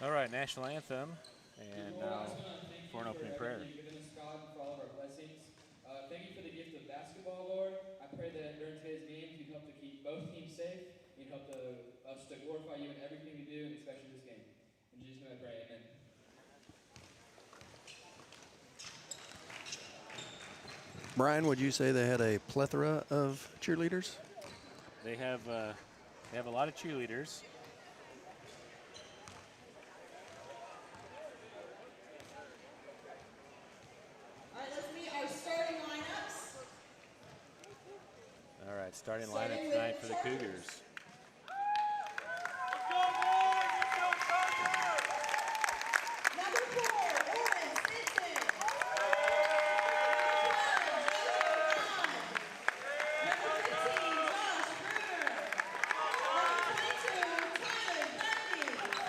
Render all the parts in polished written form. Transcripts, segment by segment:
All right, national anthem, and now for an opening prayer. You've given us, God, for all of our blessings. Thank you for the gift of basketball, Lord. I pray that during today's games, you'd help to keep both teams safe. You'd help us to glorify you in everything we do, and especially this game. In Jesus' name I pray, amen. Brian, would you say they had a plethora of cheerleaders? They have a lot of cheerleaders. All right, let's meet our starting lineups. All right, starting lineup tonight for the Cougars.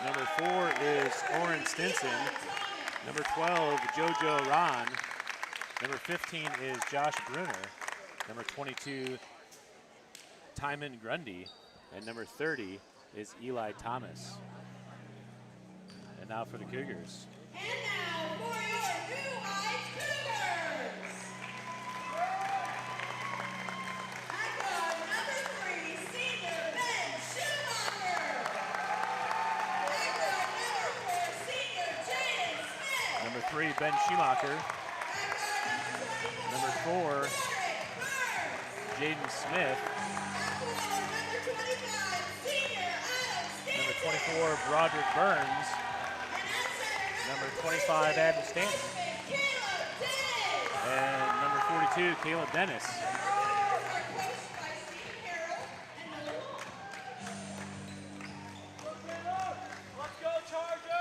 Number 4, Oren Stinson. Number 15, Josh Bruner. Number 22, Tyler Bundy. Number 4 is Oren Stinson. Number 12, JoJo Ron. Number 15 is Josh Bruner. Number 22, Timon Grundy. And number 30 is Eli Thomas. And now for the Cougars. And now for your New Heights Cougars. At guard, number 3, senior Ben Schumacher. At guard, number 4, senior Jaden Smith. Number 3, Ben Schumacher. At guard, Number 4, Jaden Smith. number 25, senior Adam Stanton. Number 24, Broderick Burns. Number 25, Adam Stanton. Caleb Dennis. And number 42, Caleb Dennis. Are coached by Stephen Harrell and Noah Long. Let's go, Chargers!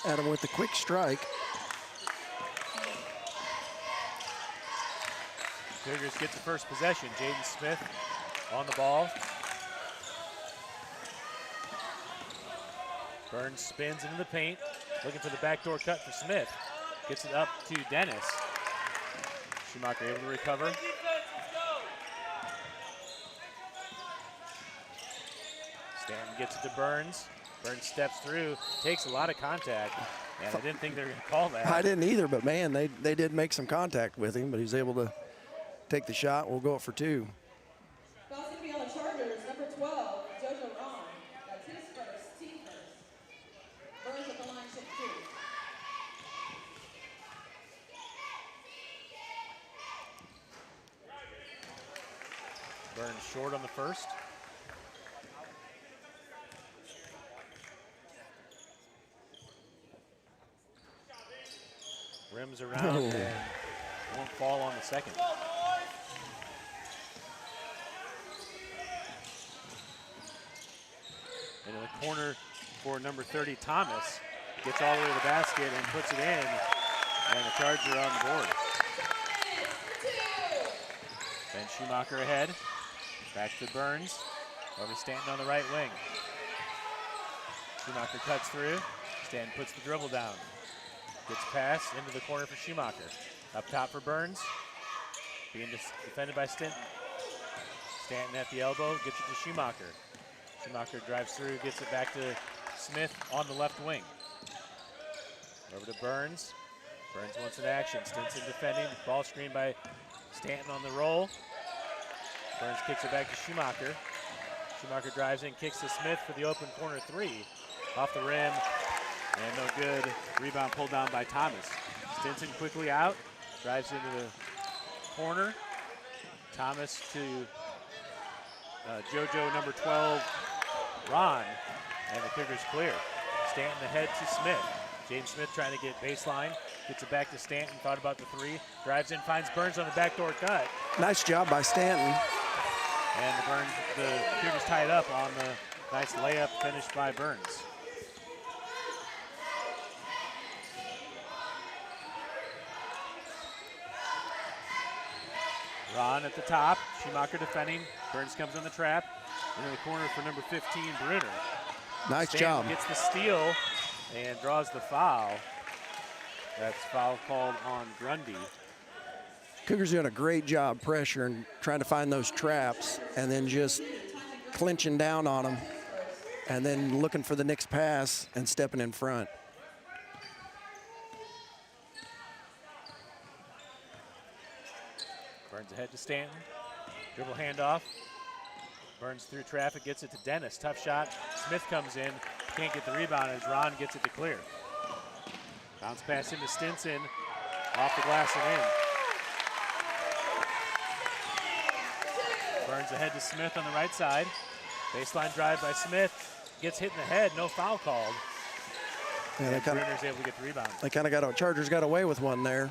Adam with the quick strike. Cougars get the first possession. Jaden Smith on the ball. Burns spins into the paint, looking for the backdoor cut for Smith. Gets it up to Dennis. Schumacher able to recover. Defense, let's go! Stanton gets it to Burns. Burns steps through, takes a lot of contact, and I didn't think they were going to call that. I didn't either, but man, they did make some contact with him, but he's able to take the shot. We'll go for 2. Foul's going to be on the Chargers. Number 12, JoJo Ron. That's his first, team first. Burns at the line, shift 2. Burns short on the first. Rims around and won't fall on the second. Go, boys! Into the corner for number 30, Thomas. Gets all the way to the basket and puts it in. And the Chargers are on the board. Ben Schumacher ahead. Back to Burns. Over to Stanton on the right wing. Schumacher cuts through. Stanton puts the dribble down. Gets pass into the corner for Schumacher. Up top for Burns. Being defended by Stanton. Stanton at the elbow, gets it to Schumacher. Schumacher drives through, gets it back to Smith on the left wing. Over to Burns. Burns wants an action. Stinson defending. Ball screen by Stanton on the roll. Burns kicks it back to Schumacher. Schumacher drives in, kicks to Smith for the open corner 3. Off the rim. And no good. Rebound pulled down by Thomas. Stinson quickly out. Drives into the corner. Thomas to JoJo number 12, Ron. And the Cougars clear. Stanton ahead to Smith. Jaden Smith trying to get baseline. Gets it back to Stanton. Thought about the 3. Drives in, finds Burns on the backdoor cut. Nice job by Stanton. And the Cougars tied up on the nice layup finish by Burns. Ron at the top, Schumacher defending. Burns comes in the trap. Into the corner for number 15, Brunner. Nice Stanton job. gets the steal and draws the foul. That's foul called on Grundy. Cougars doing a great job pressuring, trying to find those traps, and then just clinching down on them, and then looking for the next pass and stepping in front. Burns ahead to Stanton. Dribble handoff. Burns through traffic, gets it to Dennis. Tough shot. Smith comes in. Can't get the rebound as Ron gets it to clear. Bounce pass into Stinson. Off the glass and in. Burns ahead to Smith on the right side. Baseline drive by Smith. Gets hit in the head. No foul called. Yeah, and Brunner's able to get the rebound. They kind of got, Chargers got away with one there.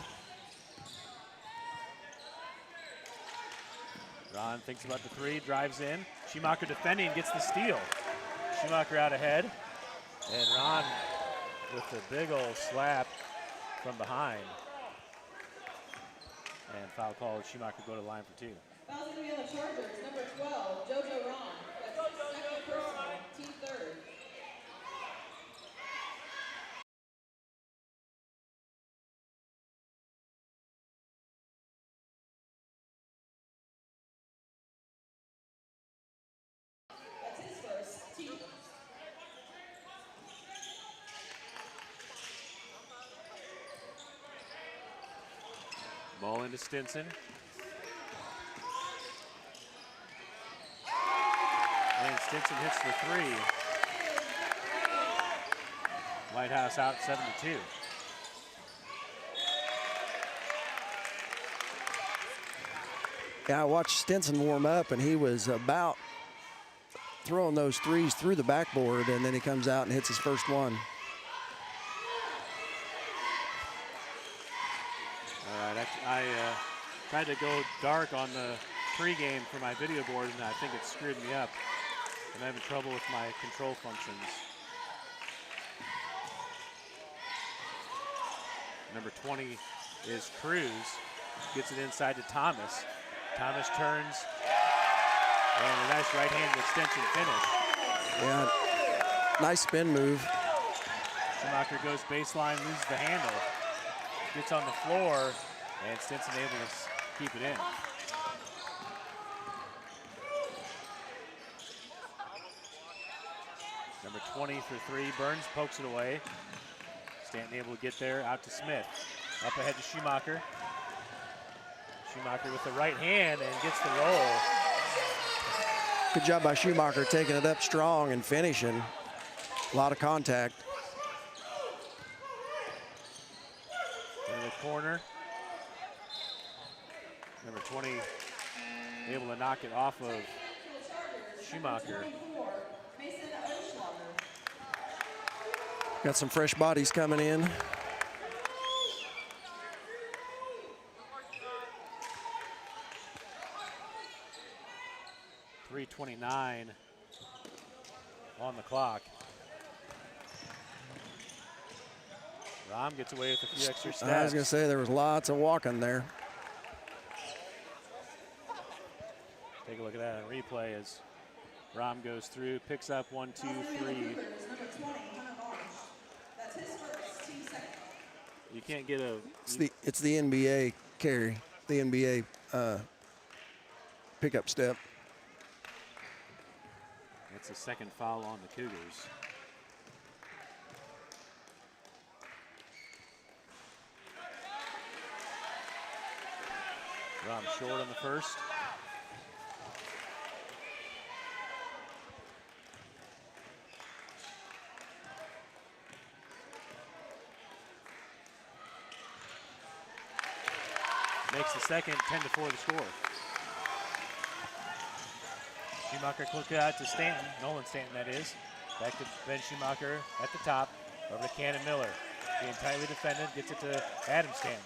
Ron thinks about the three, drives in. Schumacher defending, gets the steal. Schumacher out ahead. And Ron with the big old slap from behind. And foul called. Schumacher go to the line for two. Foul's going to be on the Chargers. Number 12, Jojo Ron. That's his second personal, team third. That's his first, team. Ball into Stinson. And Stinson hits the three. Lighthouse out 7-2. Yeah, I watched Stinson warm up, and he was about throwing those threes through the backboard, and then he comes out and hits his first one. All right, I tried to go dark on the pregame for my video board, and I think it screwed me up. I'm having trouble with my control functions. Number 20 is Cruz. Gets it inside to Thomas. Thomas turns, and a nice right-hand extension finish. Yeah, nice spin move. Schumacher goes baseline, loses the handle. Gets on the floor, and Stinson able to keep it in. Number 20 for three. Burns pokes it away. Stanton able to get there, out to Smith. Up ahead to Schumacher. Schumacher with the right hand and gets the roll. Good job by Schumacher taking it up strong and finishing. A lot of contact. In the corner. Number 20 able to knock it off of Schumacher. Got some fresh bodies coming in. .329 on the clock. Rom gets away with a few extra steps. I was going to say there was lots of walking there. Take a look at that on replay as Rom goes through, picks up 1, 2, 3. You can't get a. It's the NBA carry, the NBA pickup step. It's the second foul on the Cougars. Rom short on the first. Makes the second, 10-4 the score. Schumacher quick out to Stanton, Nolan Stanton that is. Back to Ben Schumacher at the top, over to Cannon Miller. Being tightly defended, gets it to Adam Stanton.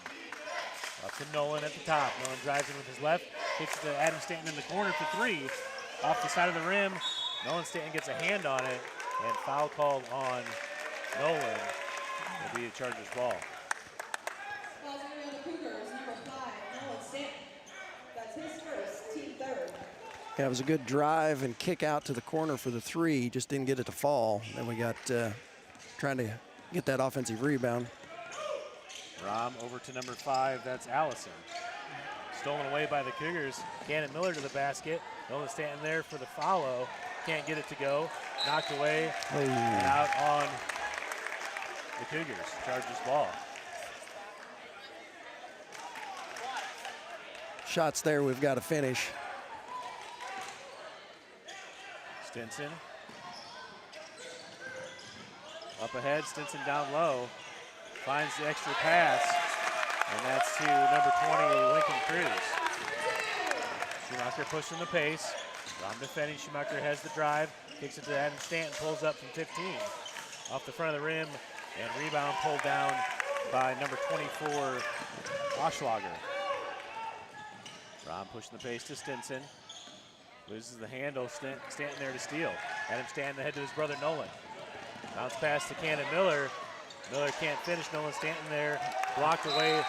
Up to Nolan at the top. Nolan drives in with his left, kicks it to Adam Stanton in the corner for three. off the side of the rim. Nolan Stanton gets a hand on it, and foul called on Nolan. It'll be a Chargers ball. Fouls going to be on the Cougars, number 5, Nolan Stanton. That's his first, team third. Yeah, it was a good drive and kick out to the corner for the 3. Just didn't get it to fall. Then we got trying to get that offensive rebound. Rom over to number 5, that's Allison. Stolen away by the Cougars. Cannon Miller to the basket. Nolan Stanton there for the follow. Can't get it to go. Knocked away and out on the Cougars. Chargers ball. Shots there we've got to finish. Stinson. Up ahead, Stinson down low. Finds the extra pass, and that's to number 20, Lincoln Cruz. Schumacher pushing the pace. Rom defending. Schumacher has the drive. Kicks it to Adam Stanton, pulls up from 15. Off the front of the rim, and rebound pulled down by number 24, Oschlager. Rom pushing the pace to Stinson. Loses the handle, Stanton there to steal. Adam Stanton ahead to his brother Nolan. Bounce pass to Cannon Miller. Miller can't finish. Nolan Stanton there, blocked away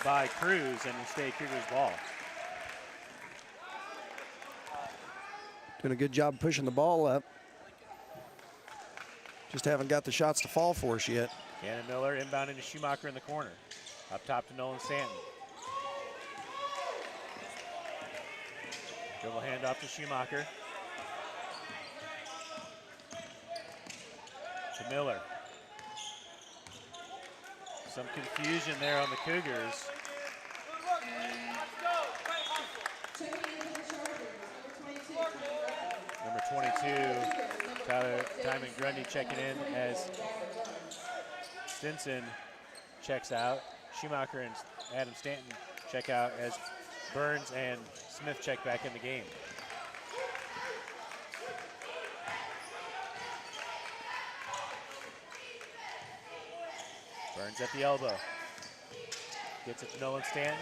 by Cruz, and will stay Cougars ball. Doing a good job pushing the ball up. Just haven't got the shots to fall for us yet. Cannon Miller inbounding to Schumacher in the corner. Up top to Nolan Stanton. Dribble handoff to Schumacher. To Miller. Some confusion there on the Cougars. Checking in for the Chargers, Number 22, Tyler Timon Grundy checking in as Stinson checks out. Schumacher and Adam Stanton check out as Burns and Smith check back in the game. Burns at the elbow. Gets it to Nolan Stanton.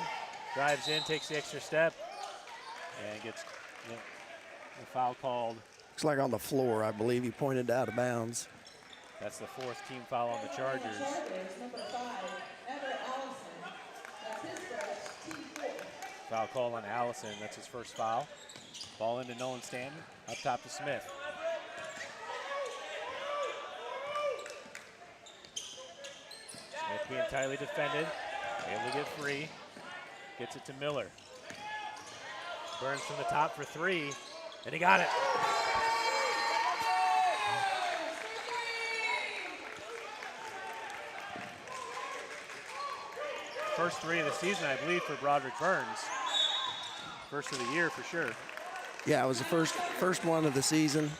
Drives in, takes the extra step, and gets the foul called. Looks like on the floor, I believe. He pointed out of bounds. That's the 4th team foul on the Chargers. number 5, Everett Allison. That's his first, team 4th. Foul call on Allison. That's his first foul. Ball into Nolan Stanton. Up top to Smith. Smith being tightly defended. Able to get free. Gets it to Miller. Burns from the top for 3. And he got it. First 3 of the season, I believe, for Broderick Burns. First of the year for sure. Yeah, it was the first one of the season.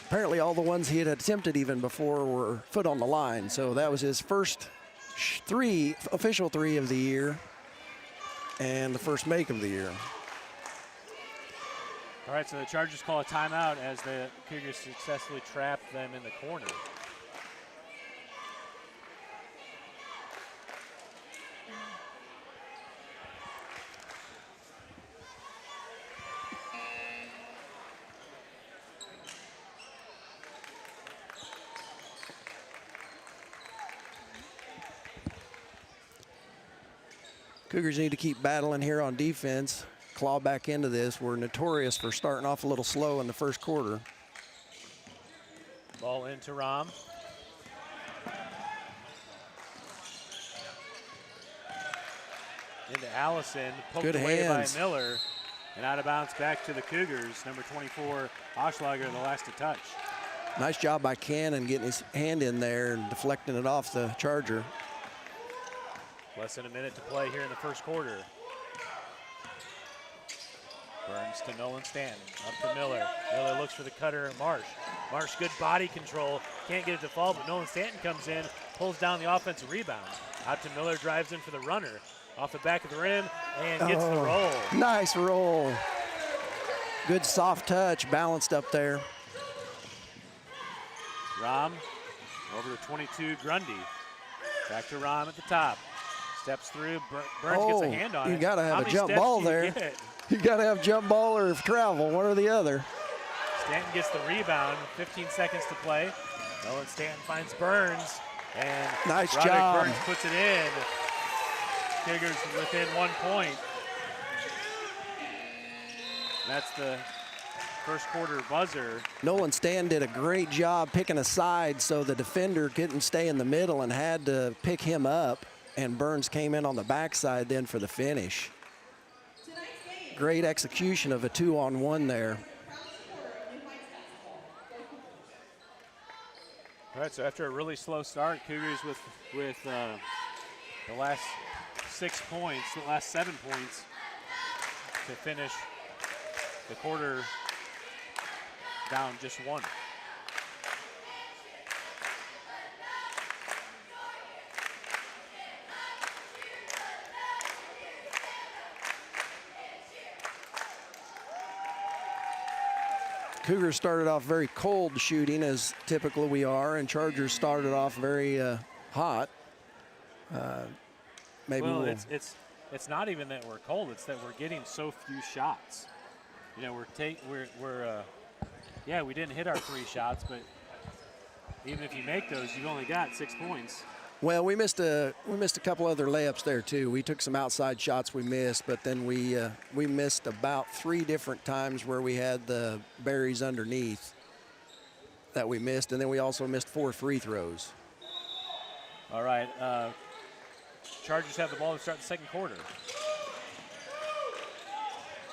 Apparently all the ones he had attempted even before were foot on the line. So that was his first official 3 of the year and the first make of the year. All right, so the Chargers call a timeout as the Cougars successfully trap them in the corner. Cougars need to keep battling here on defense, claw back into this. We're notorious for starting off a little slow in the first quarter. Ball into Rom. Into Allison, poked Good away hands by Miller, and out of bounds back to the Cougars. Number 24, Oschlager, the last to touch. Nice job by Cannon getting his hand in there and deflecting it off the Charger. Less than a minute to play here in the first quarter. Burns to Nolan Stanton, up to Miller. Miller looks for the cutter, Marsh. Marsh, good body control, can't get it to fall, but Nolan Stanton comes in, pulls down the offensive rebound. Out to Miller, drives in for the runner. Off the back of the rim, and gets the roll. Nice roll. Good soft touch, balanced up there. Rom, over to 22, Grundy. Back to Rom at the top. Steps through, Burns gets a hand on it. You gotta have How a many jump steps ball do you there. get? You got to have jump ball or travel, one or the other. Stanton gets the rebound, 15 seconds to play. Nolan Stanton finds Burns, and Nice Roderick job. Burns puts it in. Cougars within 1 point. That's the first quarter buzzer. Nolan Stanton did a great job picking a side so the defender couldn't stay in the middle and had to pick him up, and Burns came in on the backside then for the finish. Great execution of a 2-on-1 there. All right, so after a really slow start, Cougars with the last 6 points, the last 7 points to finish the quarter down just 1. Cougars started off very cold shooting, as typical we are, and Chargers started off very hot. Maybe Well, we'll, it's not even that we're cold; it's that we're getting so few shots. You know, yeah, we didn't hit our 3 shots, but even if you make those, you've only got 6 points. well, we missed a couple other layups there too. We took some outside shots we missed, but then we missed about 3 different times where we had the berries underneath that we missed, and then we also missed 4 free throws. All right, Chargers have the ball to start the second quarter.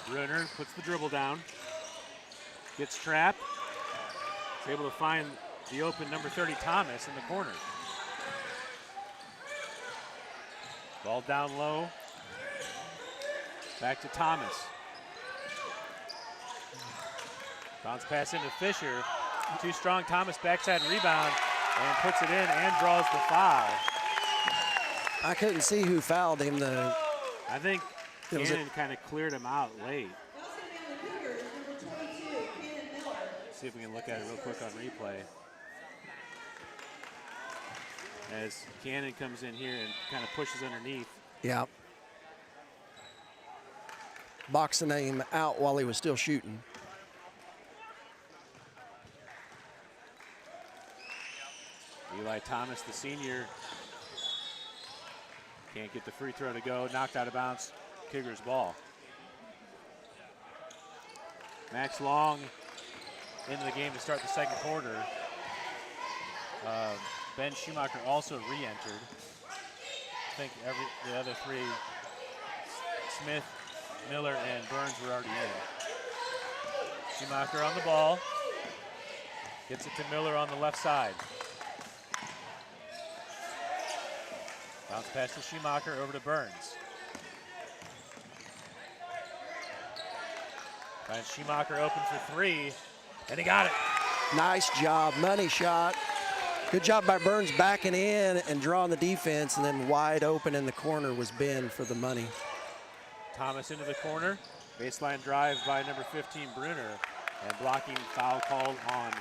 Bruner puts the dribble down, gets trapped, is able to find the open number 30 Thomas in the corner. Ball down low, back to Thomas. Bounce pass into Fisher, too strong. Thomas backside rebound and puts it in and draws the foul. I couldn't see who fouled him. I think It was Cannon kind of cleared him out late. See if we can look at it real quick on replay. As Cannon comes in here and kind of pushes underneath. Yeah. Boxing him out while he was still shooting. Eli Thomas, the senior, can't get the free throw to go. Knocked out of bounds. Cougars ball. Max Long into the game to start the second quarter. Ben Schumacher also re-entered. I think the other 3, Smith, Miller, and Burns were already in. Schumacher on the ball. Gets it to Miller on the left side. Bounce pass to Schumacher, over to Burns. Finds Schumacher open for 3, and he got it. Nice job, money shot. Good job by Burns backing in and drawing the defense, and then wide open in the corner was Ben for the money. Thomas into the corner. Baseline drive by number 15, Bruner, and blocking foul called on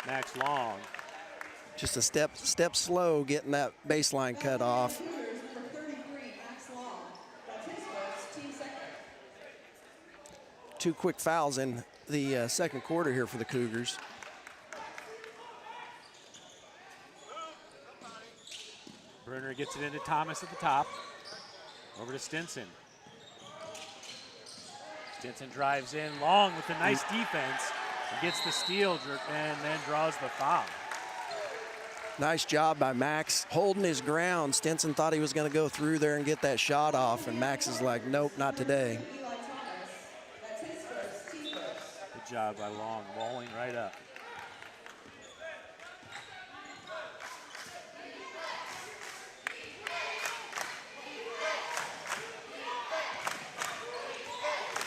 Max Long. Just a step slow getting that baseline cut off. 2 quick fouls in the second quarter here for the Cougars. Bruner gets it into Thomas at the top. Over to Stinson. Stinson drives in. Long with a nice defense. And gets the steal and then draws the foul. Nice job by Max holding his ground. Stinson thought he was going to go through there and get that shot off, and Max is like, nope, not today. Good job by Long, rolling right up.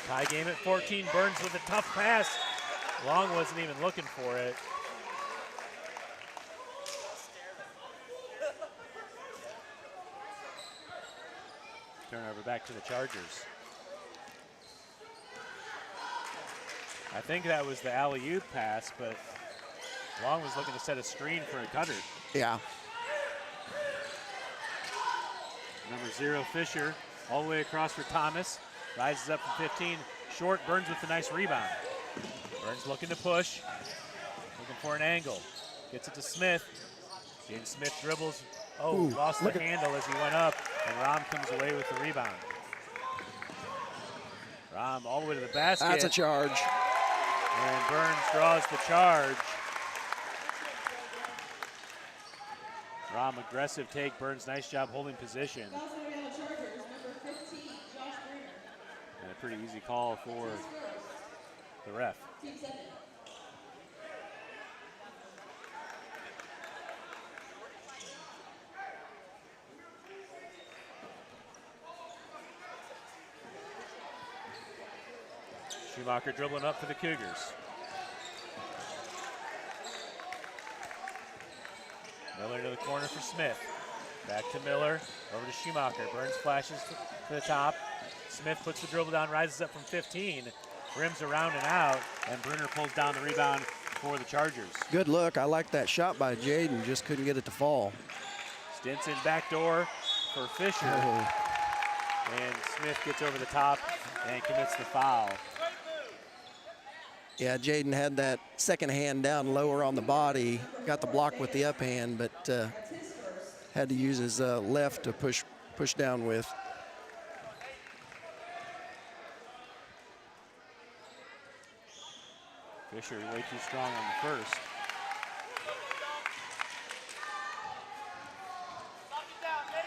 Tie game at 14. Burns with a tough pass. Long wasn't even looking for it. Turnover back to the Chargers. I think that was the alley-oop pass, but Long was looking to set a screen for a cutter. Yeah. Number 0, Fisher, all the way across for Thomas. Rises up from 15. short. Burns with a nice rebound. Burns looking to push, looking for an angle. Gets it to Smith. Jaden Smith dribbles. Oh, Ooh, lost the handle as he went up, and Rom comes away with the rebound. Rom all the way to the basket. That's a charge. And Burns draws the charge. Rom aggressive take. Burns nice job holding position. Fouls going to be on the Chargers. Number 15, Josh Bruner. And a pretty easy call for the ref. Team 7. Schumacher dribbling up for the Cougars. Miller to the corner for Smith. Back to Miller, over to Schumacher. Burns flashes to the top. Smith puts the dribble down, rises up from 15, rims around and out, and Brunner pulls down the rebound for the Chargers. Good look. I like that shot by Jaden. Just couldn't get it to fall. Stinson backdoor for Fisher. And Smith gets over the top and commits the foul. Yeah, Jaden had that second hand down lower on the body, got the block with the up hand, but had to use his left to push down with. Fisher way too strong on the first. Knock it down, Nate.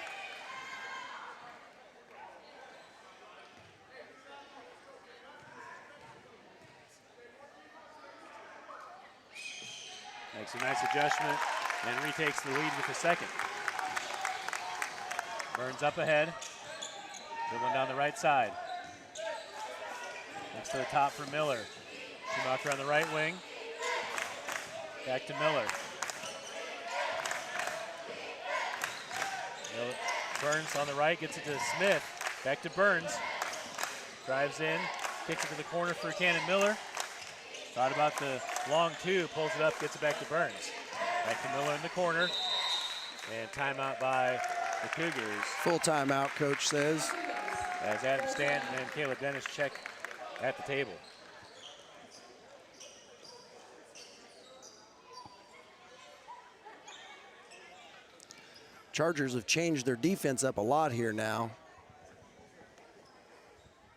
Makes a nice adjustment and retakes the lead with the second. Burns up ahead, dribbling down the right side. Next to the top for Miller. Schumacher on the right wing. Back to Miller. Burns on the right, gets it to Smith. Back to Burns. Drives in, kicks it to the corner for Cannon Miller. Thought about the long two, pulls it up, gets it back to Burns. Back to Miller in the corner. And timeout by the Cougars. Full timeout, coach says. As Adam Stanton and Caleb Dennis check at the table. Chargers have changed their defense up a lot here now.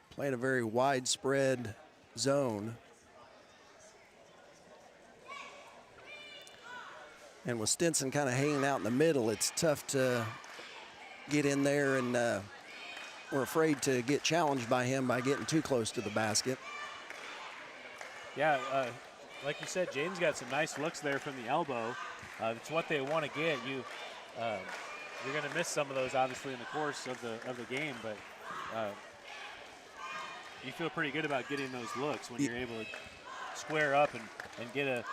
Playing a very widespread zone. And with Stinson kind of hanging out in the middle, it's tough to get in there, and we're afraid to get challenged by him by getting too close to the basket. Yeah, like you said, Jaden's got some nice looks there from the elbow. It's what they want to get. You're going to miss some of those, obviously, in the course of the game, but you feel pretty good about getting those looks when you're able to square up and get a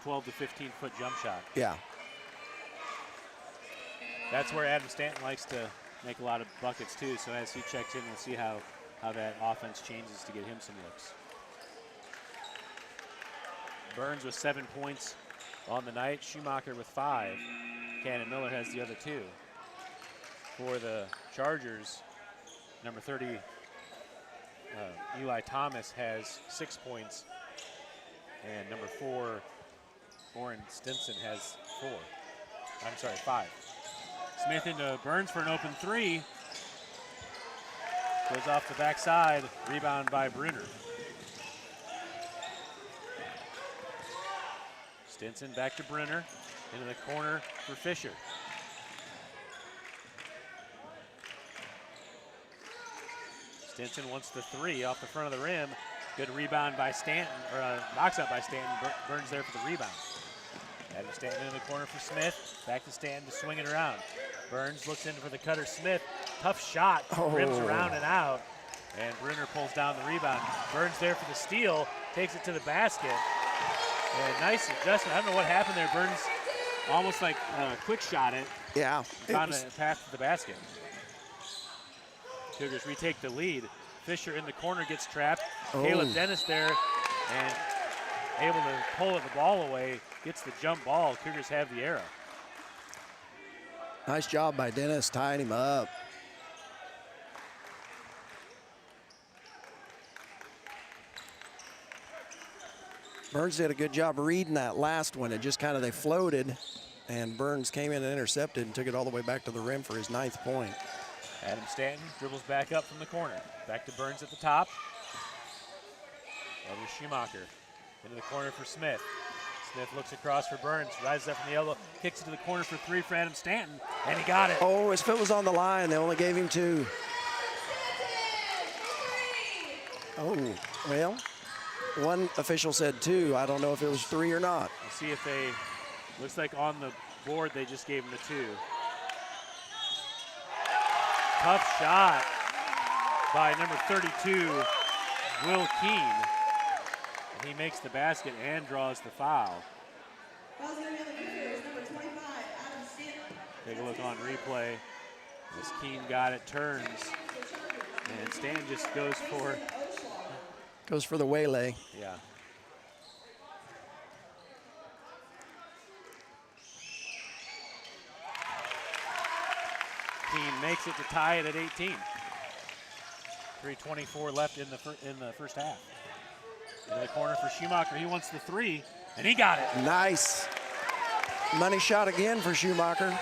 12 to 15-foot jump shot. Yeah. That's where Adam Stanton likes to make a lot of buckets, too, so as he checks in, we'll see how that offense changes to get him some looks. Burns with 7 points on the night. Schumacher with 5. Cannon Miller has the other 2. For the Chargers, number 30, Eli Thomas has 6 points, and number 4, Oren Stinson has 5. Smith into Burns for an open 3. Goes off the backside, rebound by Brunner. Stinson back to Brunner, into the corner for Fisher. Stinson wants the 3 off the front of the rim. Good rebound by Stanton, or box out by Stanton. Burns there for the rebound. Adam Stanton in the corner for Smith. Back to Stanton to swing it around. Burns looks in for the cutter. Smith, tough shot, rims around and out. And Brunner pulls down the rebound. Burns there for the steal, takes it to the basket. And nice adjustment. I don't know what happened there. Burns almost like quick shot it. Yeah. Found a path to the basket. Cougars retake the lead. Fisher in the corner gets trapped. Caleb Dennis there and able to pull the ball away. Gets the jump ball. Cougars have the arrow. Nice job by Dennis tying him up. Burns did a good job reading that last one. It just kind of, they floated, and Burns came in and intercepted and took it all the way back to the rim for his 9th point. Adam Stanton dribbles back up from the corner. Back to Burns at the top. Over to Schumacher. Into the corner for Smith. Smith looks across for Burns, rises up from the elbow, kicks it to the corner for 3 for Adam Stanton, and he got it. Oh, his foot was on the line. They only gave him 2. Oh, well, one official said 2. I don't know if it was 3 or not. We'll see if they, looks like on the board they just gave him the 2. Tough shot by number 32, Will Keene. And he makes the basket and draws the foul. Foul's going to be on the Cougars, number 25, Adam Stanton. Take a look on replay. As Keene got it, turns, and Stan just goes for the waylay. Yeah. Keene makes it to tie it at 18. 3:24 left in the first half. Into the corner for Schumacher. He wants the 3, and he got it. Nice. Money shot again for Schumacher.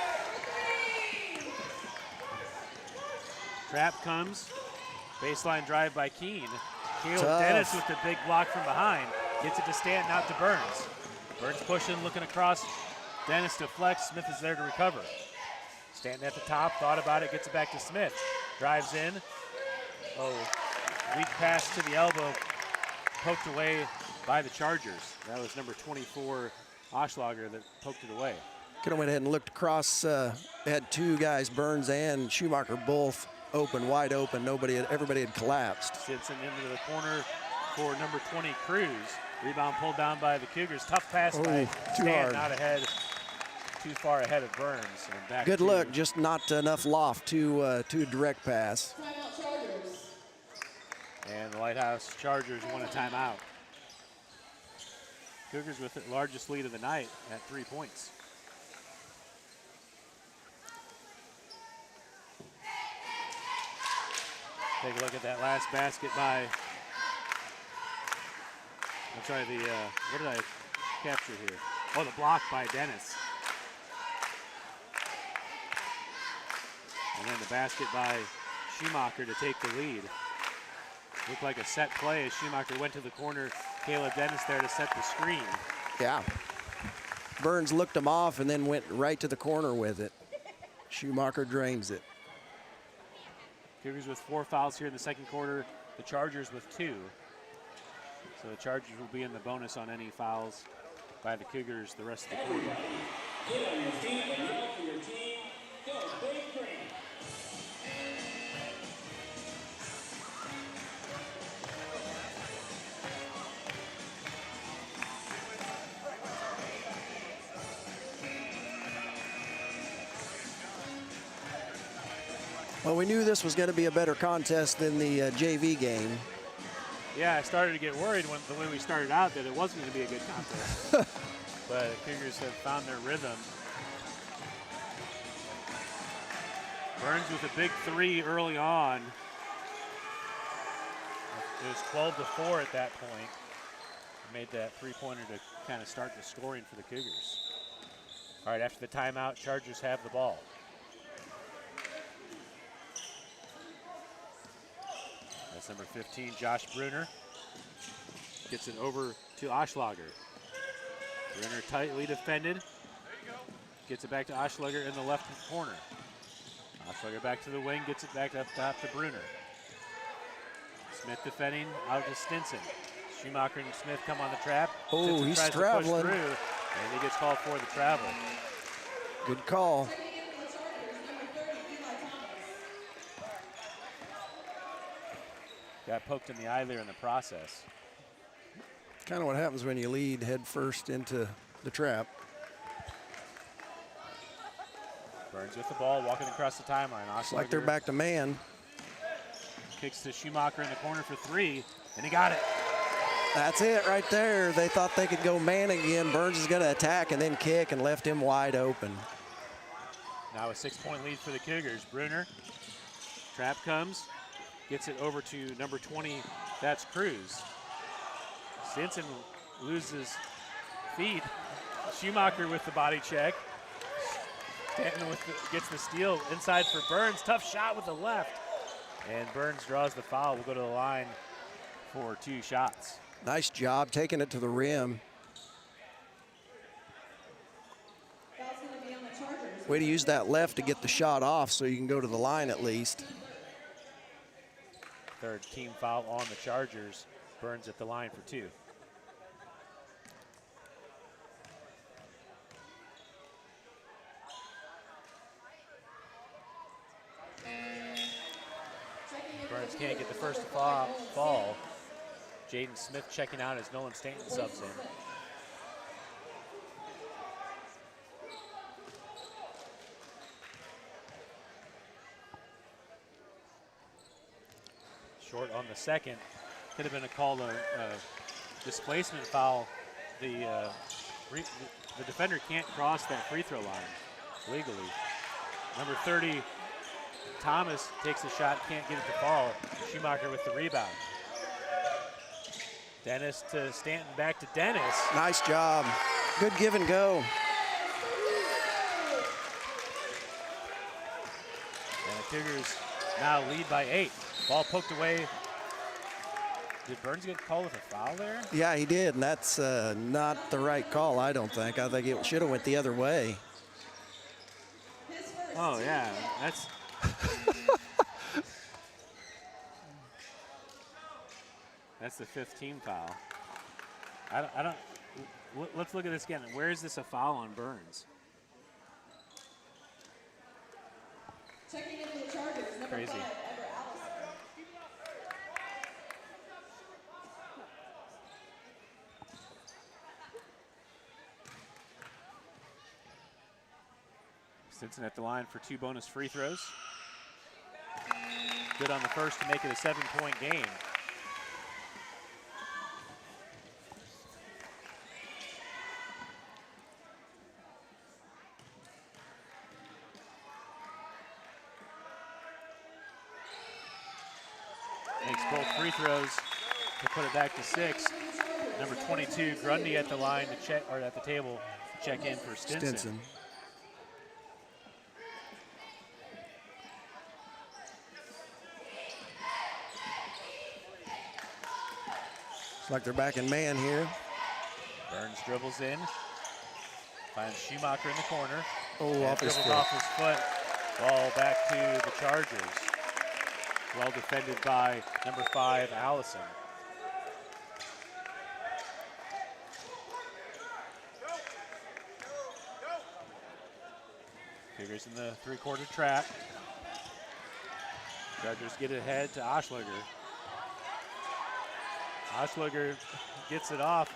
Trap comes. Baseline drive by Keene. Caleb Tough. Dennis with the big block from behind. Gets it to Stanton, out to Burns. Burns pushing, looking across. Dennis deflects. Smith is there to recover. Stanton at the top, thought about it, gets it back to Smith. Drives in. Oh, weak pass to the elbow. Poked away by the Chargers. That was number 24, Oschlager, that poked it away. Could have went ahead and looked across. They had 2 guys, Burns and Schumacher, both open, wide open. Everybody had collapsed. Sits into the corner for number 20, Cruz. Rebound pulled down by the Cougars. Tough pass by too Stan, hard. not ahead, too far ahead of Burns. And back Good to look, just not enough loft to direct pass. Timeout Chargers. And the Lighthouse Chargers want a timeout. Cougars with the largest lead of the night at 3 points. Take a look at that last basket by, I'm sorry, what did I capture here? Oh, the block by Dennis. And then the basket by Schumacher to take the lead. Looked like a set play as Schumacher went to the corner. Caleb Dennis there to set the screen. Yeah. Burns looked him off and then went right to the corner with it. Schumacher drains it. Cougars with 4 fouls here in the second quarter. The Chargers with 2. So the Chargers will be in the bonus on any fouls by the Cougars the rest of the quarter. Get on your feet and yell for your team. Go Big Green. Well, we knew this was going to be a better contest than the JV game. Yeah, I started to get worried when the way we started out that it wasn't going to be a good contest. But the Cougars have found their rhythm. Burns with a big 3 early on. It was 12-4 at that point. Made that 3-pointer to kind of start the scoring for the Cougars. All right, after the timeout, Chargers have the ball. That's number 15, Josh Bruner. Gets it over to Oschlager. Bruner tightly defended. Gets it back to Oschlager in the left corner. Oschlager back to the wing, gets it back up top to Bruner. Smith defending out to Stinson. Schumacher and Smith come on the trap. Oh, Stinson he's tries traveling. to push through, and he gets called for the travel. Good call. Got poked in the eye there in the process. Kind of what happens when you lead head first into the trap. Burns with the ball, walking across the timeline. It's like they're back to man. Kicks to Schumacher in the corner for 3, and he got it. That's it right there. They thought they could go man again. Burns is going to attack and then kick and left him wide open. Now a 6-point lead for the Cougars. Bruner, trap comes, gets it over to number 20, that's Cruz. Stinson loses feet. Schumacher with the body check. Stanton gets the steal inside for Burns. Tough shot with the left. And Burns draws the foul. We'll go to the line for 2 shots. Nice job taking it to the rim. Foul's going to be on the Chargers. Way to use that left to get the shot off so you can go to the line at least. Third team foul on the Chargers. Burns at the line for 2. Burns can't get the first fall. Jaden Smith checking out as Nolan Stanton subs in. Short on the second. Could have been a call to displacement foul. The defender can't cross that free throw line legally. Number 30, Thomas takes a shot, can't get it to fall. Schumacher with the rebound. Dennis to Stanton, back to Dennis. Nice job. Good give and go. And the Cougars now lead by 8. Ball poked away. Did Burns get called with a foul there? Yeah, he did, and that's not the right call, I don't think. I think it should have went the other way. Oh, yeah, that's... That's the 5th team foul. I don't. Let's look at this again. Where is this a foul on Burns? Checking into the Chargers, number Crazy. 5, Ever Allison. Stinson at the line for 2 bonus free throws. Good on the first to make it a 7-point game. Makes both free throws to put it back to 6. Number 22, Grundy at the line to check, or at the table to check in for Stinson. Looks like they're back in man here. Burns dribbles in, finds Schumacher in the corner. Oh, off his foot. Off his foot. Ball back to the Chargers. Well defended by number 5, Allison. Cougars in the 3-quarter trap. Chargers get it ahead to Oshliger. Oshliger gets it off.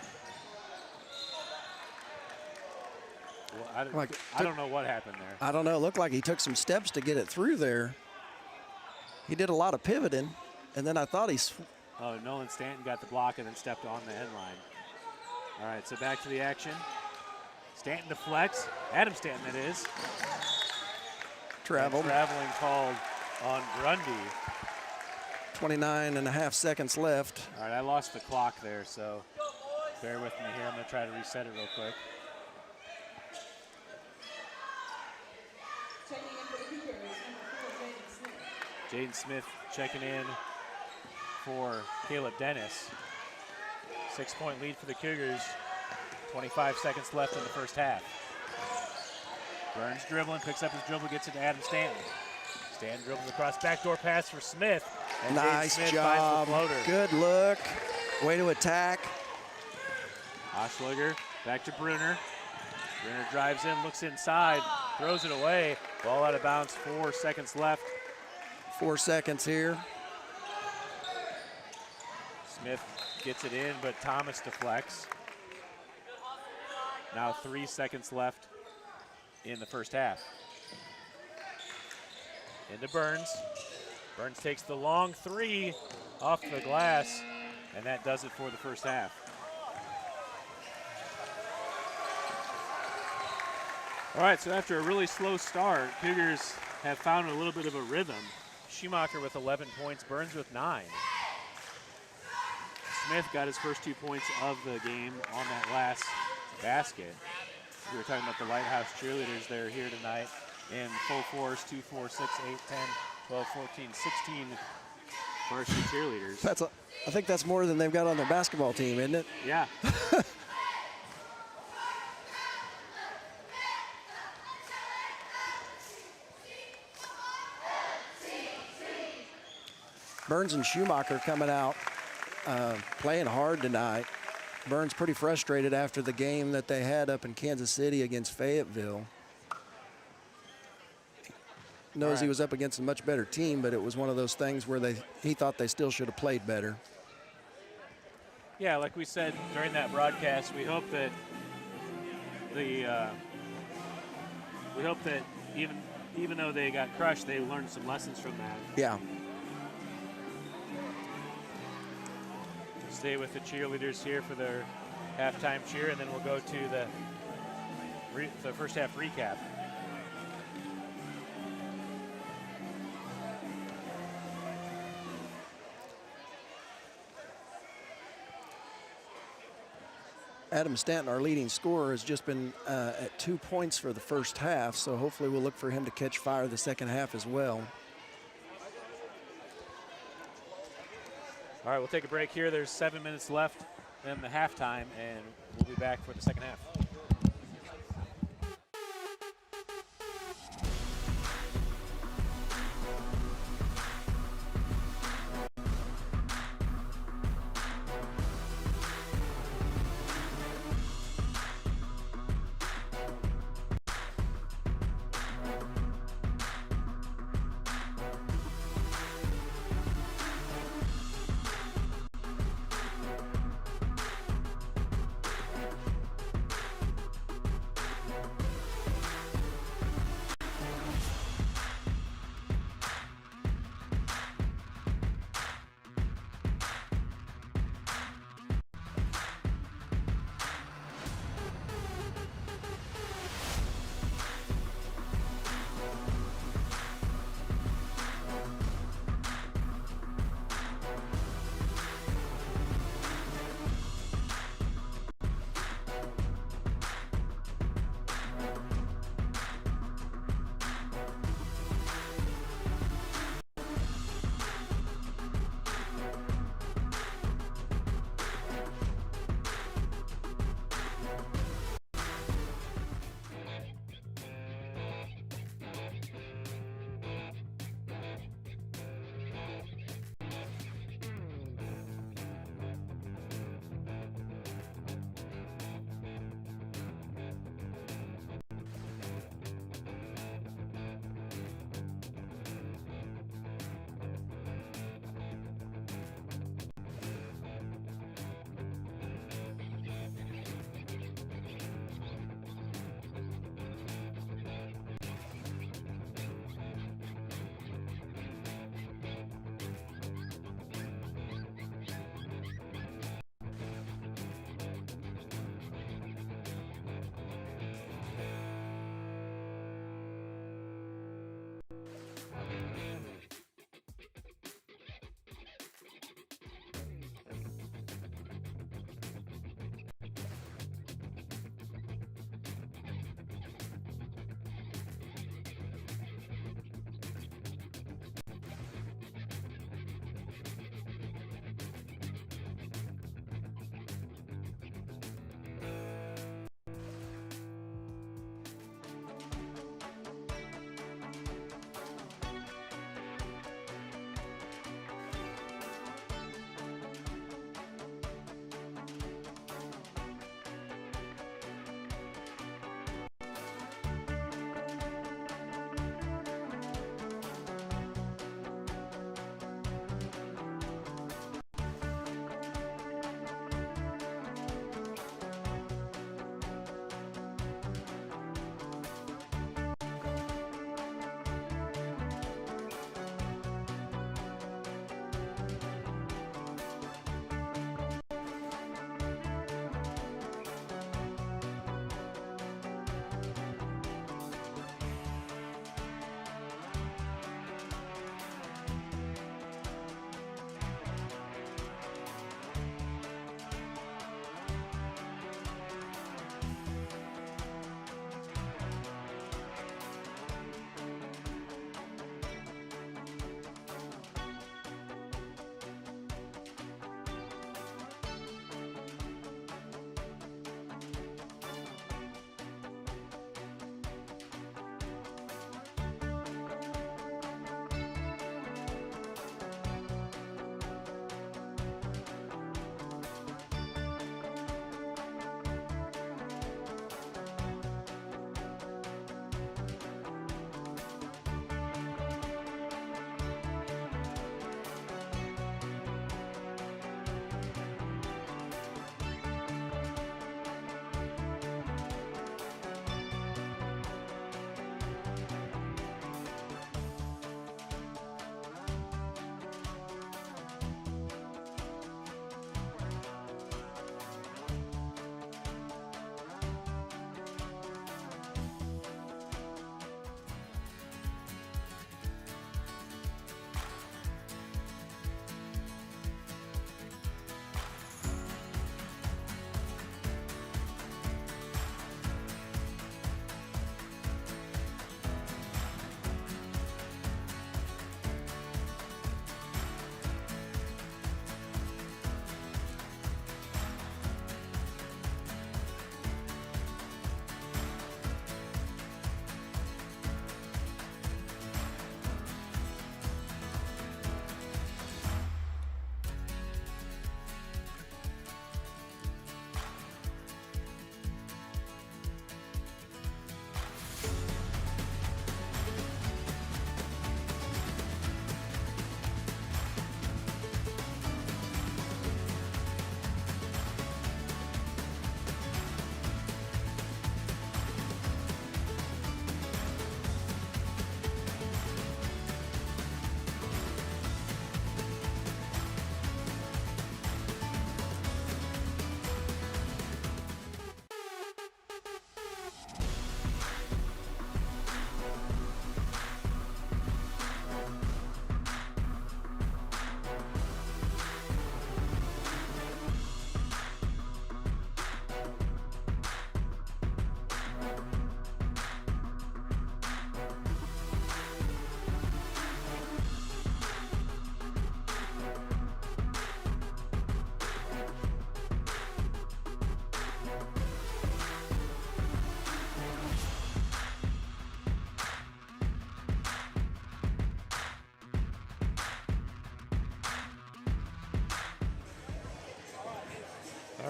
Well, I don't know what happened there. I don't know. It looked like he took some steps to get it through there. He did a lot of pivoting, and then I thought Oh, Nolan Stanton got the block and then stepped on the end line. All right, so back to the action. Stanton deflects. Adam Stanton, that is. traveled. Traveling called on Grundy. 29.5 seconds left. All right, I lost the clock there, so bear with me here. I'm going to try to reset it real quick. Checking in for the Cougars, number 4, Jaden Smith. Jaden Smith checking in for Caleb Dennis. 6-point lead for the Cougars. 25 seconds left in the first half. Burns dribbling, picks up his dribble, gets it to Adam Stanton. Stanton dribbles across, backdoor pass for Smith. And nice Smith job. Finds the floater. Good look. Way to attack. Oshliger back to Bruner. Bruner drives in, looks inside, throws it away. Ball out of bounds, 4 seconds left. 4 seconds here. Smith gets it in, but Thomas deflects. Now 3 seconds left in the first half. Into Burns. Burns takes the long three off the glass, and that does it for the first half. All right, so after a really slow start, Cougars have found a little bit of a rhythm. Schumacher with 11 points, Burns with 9. Smith got his first 2 points of the game on that last basket. We were talking about the Lighthouse cheerleaders. They're here tonight in full force, 2, 4, 6, 8, 10, 12, 14, 16 varsity cheerleaders. I think that's more than they've got on their basketball team, isn't it? Yeah. Burns and Schumacher coming out, playing hard tonight. Burns pretty frustrated after the game that they had up in Kansas City against Fayetteville. Knows he was up against a much better team, but it was one of those things where he thought they still should have played better. Yeah, like we said during that broadcast, we hope that even though they got crushed, they learned some lessons from that. Yeah. Stay with the cheerleaders here for their halftime cheer, and then we'll go to the first half recap. Adam Stanton, our leading scorer, has just been at 2 points for the first half, so hopefully we'll look for him to catch fire the second half as well. All right, we'll take a break here. There's 7 minutes left in the halftime, and we'll be back for the second half.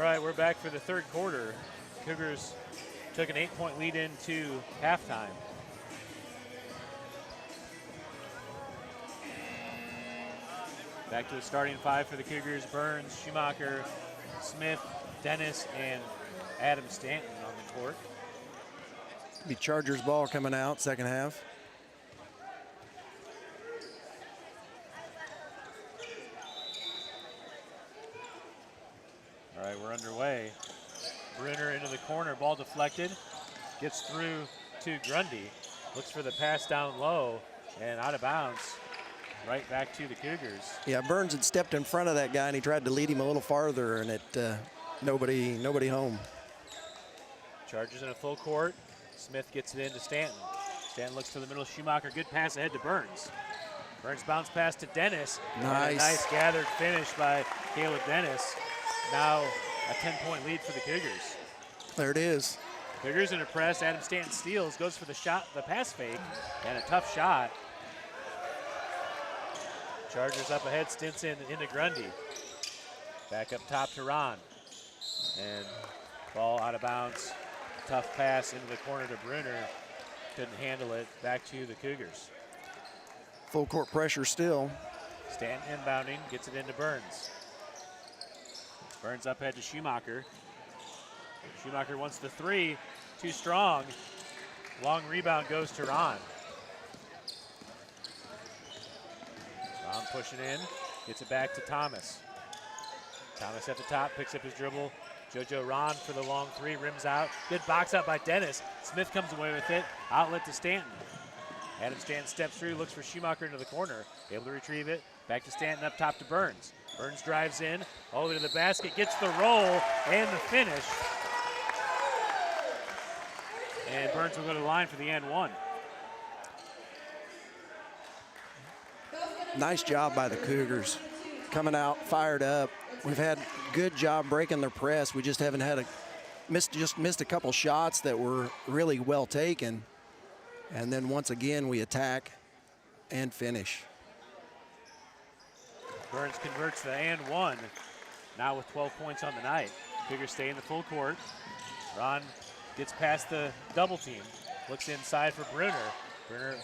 right, we're back for the third quarter. Cougars took an 8-point lead into halftime. Back to the starting five for the Cougars: Burns, Schumacher, Smith, Dennis, and Adam Stanton on the court. Be Chargers ball coming out second half. All right, we're underway. Brunner into the corner, ball deflected, gets through to Grundy, looks for the pass down low and out of bounds. Right back to the Cougars. Yeah, Burns had stepped in front of that guy and he tried to lead him a little farther, and it nobody home. Chargers in a full court. Smith gets it into Stanton. Stanton looks to the middle. Schumacher, good pass ahead to Burns. Burns bounce pass to Dennis. Nice. And a nice gathered finish by Caleb Dennis. Now a 10-point lead for the Cougars. There it is. Cougars in a press. Adam Stanton steals, goes for the shot, the pass fake, and a tough shot. Chargers up ahead, Stinson into Grundy. Back up top to Ron. And ball out of bounds. Tough pass into the corner to Brunner. Couldn't handle it. Back to the Cougars. Full court pressure still. Stanton inbounding, gets it into Burns. Burns up ahead to Schumacher. Schumacher wants the three, too strong. Long rebound goes to Ron. Ron pushing in, gets it back to Thomas. Thomas at the top, picks up his dribble. JoJo Ron for the long three, rims out. Good box out by Dennis. Smith comes away with it, outlet to Stanton. Adam Stanton steps through, looks for Schumacher into the corner, able to retrieve it. Back to Stanton up top to Burns. Burns drives in, all the way to the basket, gets the roll and the finish. And Burns will go to the line for the and one. Nice job by the Cougars. Coming out, fired up. We've had good job breaking their press. We just haven't had missed a couple shots that were really well taken. And then once again, we attack and finish. Burns converts the and one, now with 12 points on the night. Cougars stay in the full court. Ron gets past the double team, looks inside for Brunner. Brunner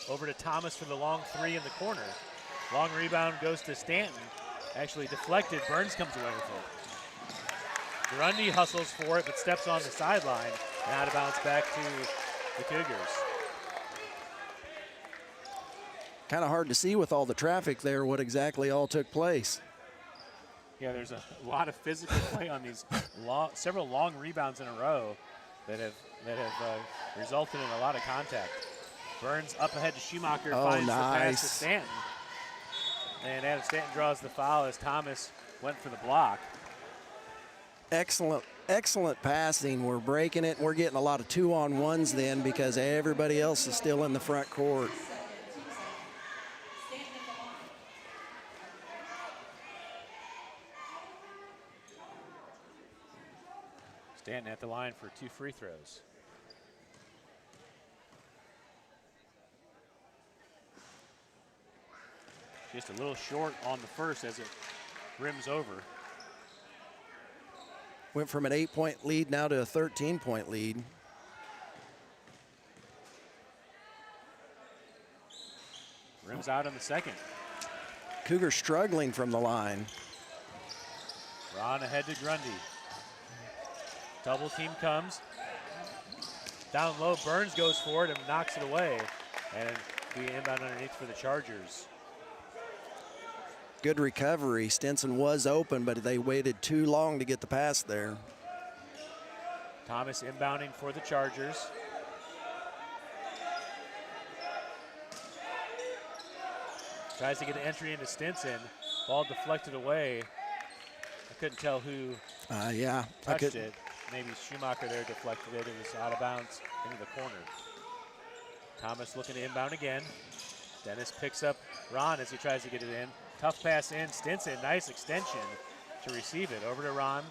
over to Thomas for the long three in the corner. Long rebound goes to Stanton. Actually deflected, Burns comes away with it. Grundy hustles for it, but steps on the sideline, and out of bounds back to the Cougars. Kind of hard to see with all the traffic there what exactly all took place. Yeah, there's a lot of physical play on these several long rebounds in a row that have resulted in a lot of contact. Burns up ahead to Schumacher, finds the pass to Stanton. And Adam Stanton draws the foul as Thomas went for the block. Excellent passing. We're breaking it. We're getting a lot of 2-on-1s then because everybody else is still in the front court. Stanton at the line for 2 free throws. Just a little short on the first as it rims over. Went from an 8-point lead now to a 13-point lead. Rims out on the second. Cougars struggling from the line. Ron ahead to Grundy. Double team comes. Down low, Burns goes for it and knocks it away. And the inbound underneath for the Chargers. Good recovery. Stinson was open, but they waited too long to get the pass there. Thomas inbounding for the Chargers. Tries to get an entry into Stinson. Ball deflected away. I couldn't tell who touched it. Maybe Schumacher there deflected it. It was out of bounds into the corner. Thomas looking to inbound again. Dennis picks up Ron as he tries to get it in. Tough pass in. Stinson, nice extension to receive it. Over to Ron.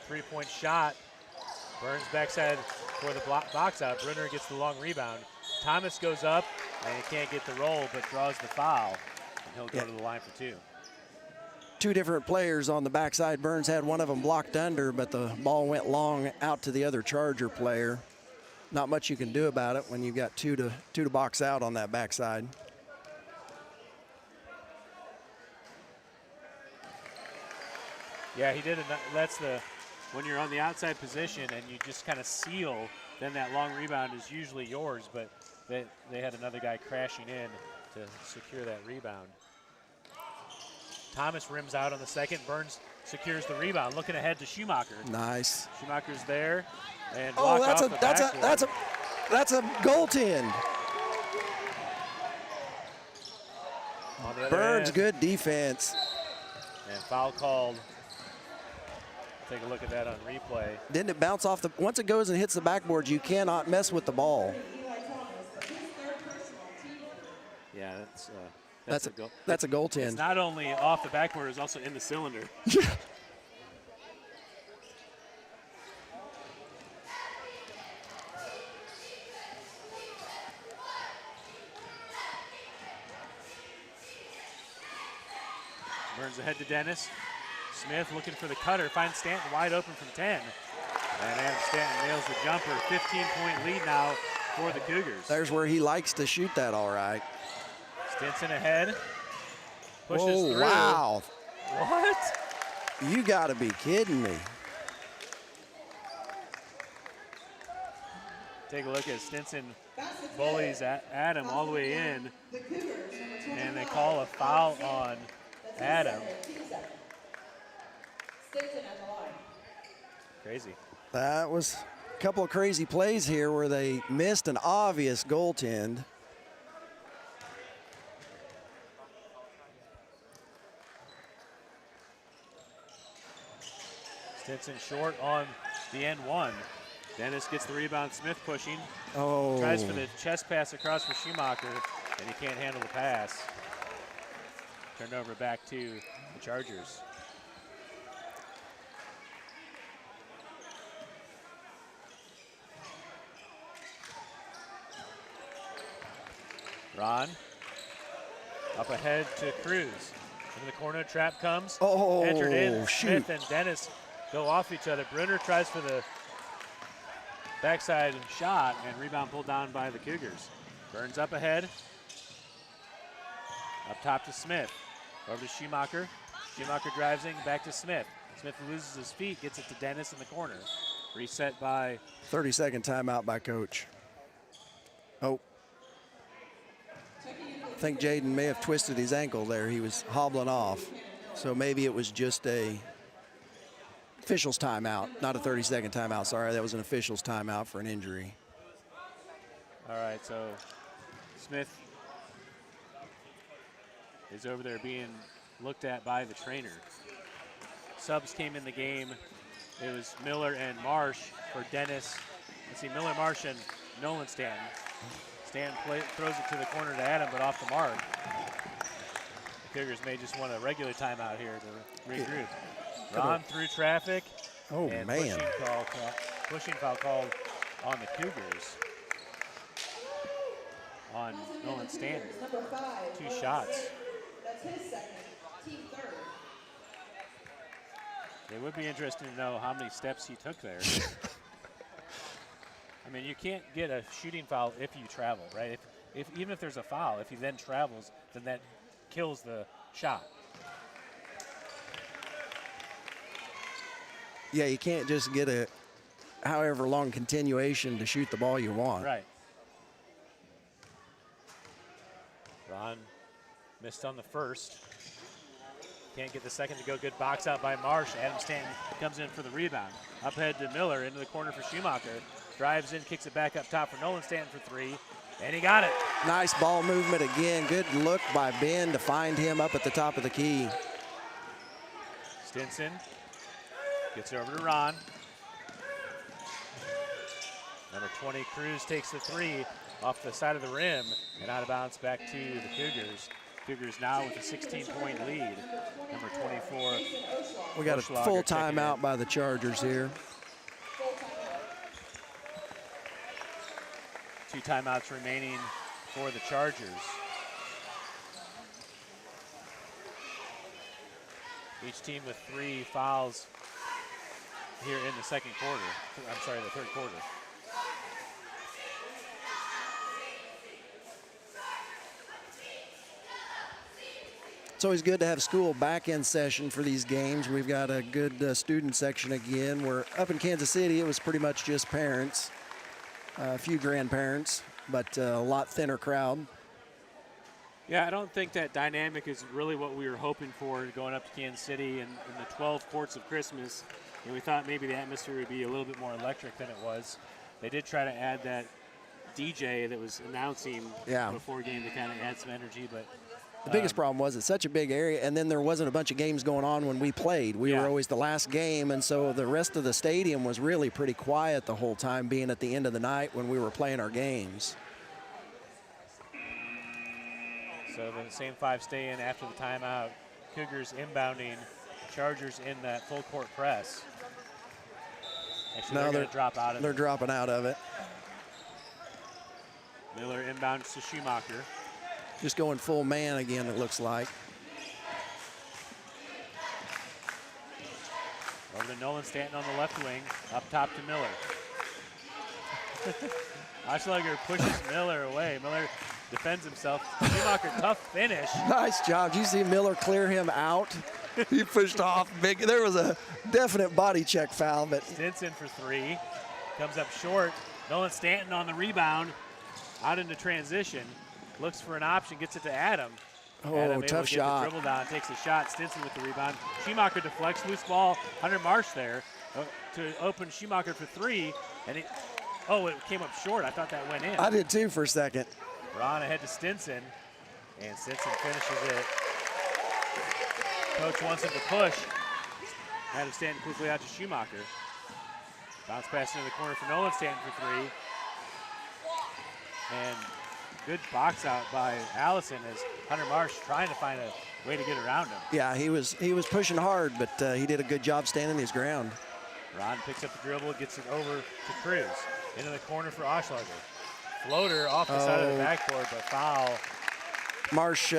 3-point shot. Burns backside for the box out. Brunner gets the long rebound. Thomas goes up, and he can't get the roll, but draws the foul. And he'll go to the line for 2. two different players on the backside. Burns had one of them blocked under, but the ball went long out to the other Charger player. Not much you can do about it when you've got two to box out on that backside. Yeah, he did. That's when you're on the outside position and you just kind of seal, then that long rebound is usually yours, but they had another guy crashing in to secure that rebound. Thomas rims out on the second. Burns secures the rebound, looking ahead to Schumacher. Nice. Schumacher's there, and Oh, blocked off the backboard. that's a goaltend. On the other Burns, end, good defense. and foul called. Take a look at that on replay. Didn't it bounce off the? Once it goes and hits the backboard, you cannot mess with the ball. Yeah, That's a goaltend. It's not only off the backboard, it's also in the cylinder. Burns ahead to Dennis. Smith looking for the cutter, finds Stanton wide open from 10. And Adam Stanton nails the jumper. 15-point lead now for the Cougars. There's where he likes to shoot that all right. Stinson ahead. Pushes Whoa, through. wow. What? You got to be kidding me. Take a look at Stinson bullies Adam all the way in. And they call a foul on Adam. Crazy. That was a couple of crazy plays here where they missed an obvious goaltend. Stinson short on the end one. Dennis gets the rebound. Smith pushing. Oh. Tries for the chest pass across for Schumacher, and he can't handle the pass. Turned over back to the Chargers. Ron up ahead to Cruz. In the corner, trap comes. Oh, entered in. shoot. Smith and Dennis go off each other. Brunner tries for the backside shot, and rebound pulled down by the Cougars. Burns up ahead. Up top to Smith. Over to Schumacher. Schumacher drives in, back to Smith. Smith loses his feet, gets it to Dennis in the corner. Reset by 30-second timeout by coach. Oh. I think Jaden may have twisted his ankle there. He was hobbling off. So maybe it was just a official's timeout, not a 30-second timeout. Sorry, that was an official's timeout for an injury. All right, so Smith is over there being looked at by the trainer. Subs came in the game. It was Miller and Marsh for Dennis. Let's see, Miller, Marsh, and Nolan Stanton. Stanton throws it to the corner to Adam, but off the mark. The Cougars may just want a regular timeout here to regroup. Ron through traffic. Oh, and man. Pushing foul called on the Cougars. On Nolan Stanton. 2 shots. That's his second, team third. It would be interesting to know how many steps he took there. I mean, you can't get a shooting foul if you travel, right? Even if there's a foul, if he then travels, then that kills the shot. Yeah, you can't just get a however long continuation to shoot the ball you want. Right. Ron missed on the first. Can't get the second to go. Good box out by Marsh. Adam Stanton comes in for the rebound. Up ahead to Miller, into the corner for Schumacher. Drives in, kicks it back up top for Nolan Stanton for 3. And he got it. Nice ball movement again. Good look by Ben to find him up at the top of the key. Stinson gets it over to Ron. Number 20, Cruz takes the 3 off the side of the rim and out of bounds back to the Cougars. Cougars now with a 16-point lead. Number 24. We got a full timeout by the Chargers here. 2 timeouts remaining for the Chargers. Each team with 3 fouls here in the second quarter. I'm sorry, the third quarter. It's always good to have school back in session for these games. We've got a good student section again. We're up in Kansas City. It was pretty much just parents, a few grandparents, but a lot thinner crowd. Yeah, I don't think that dynamic is really what we were hoping for going up to Kansas City and the 12 courts of Christmas. And we thought maybe the atmosphere would be a little bit more electric than it was. They did try to add that DJ that was announcing before game to kind of add some energy, but the biggest problem was it's such a big area, and then there wasn't a bunch of games going on when we played. We were always the last game, and so the rest of the stadium was really pretty quiet the whole time, being at the end of the night when we were playing our games. So the same 5 stay in after the timeout. Cougars inbounding, Chargers in that full court press. Actually, No, they're going to drop out of it. They're dropping out of it. Miller inbounds to Schumacher. Just going full man again, it looks like. Over to Nolan Stanton on the left wing, up top to Miller. Oshleger pushes Miller away. Miller defends himself. Schumacher, tough finish. Nice job. Did you see Miller clear him out? He pushed off big. There was a definite body check foul, but Stinson for 3. Comes up short. Nolan Stanton on the rebound. Out into transition. Looks for an option, gets it to Adam. Oh, Adam tough able to shot. Get the dribble down, takes a shot. Stinson with the rebound. Schumacher deflects, loose ball. Hunter Marsh there to open Schumacher for 3. And it came up short. I thought that went in. I did too for a second. Ron ahead to Stinson, and Stinson finishes it. Coach wants him to push. Adam Stanton quickly out to Schumacher. Bounce pass into the corner for Nolan Stanton for 3. And good box out by Allison as Hunter Marsh trying to find a way to get around him. Yeah, he was pushing hard, but he did a good job standing his ground. Ron picks up the dribble, gets it over to Cruz. Into the corner for Oshleger. Floater off the side of the backboard, but foul. Marsh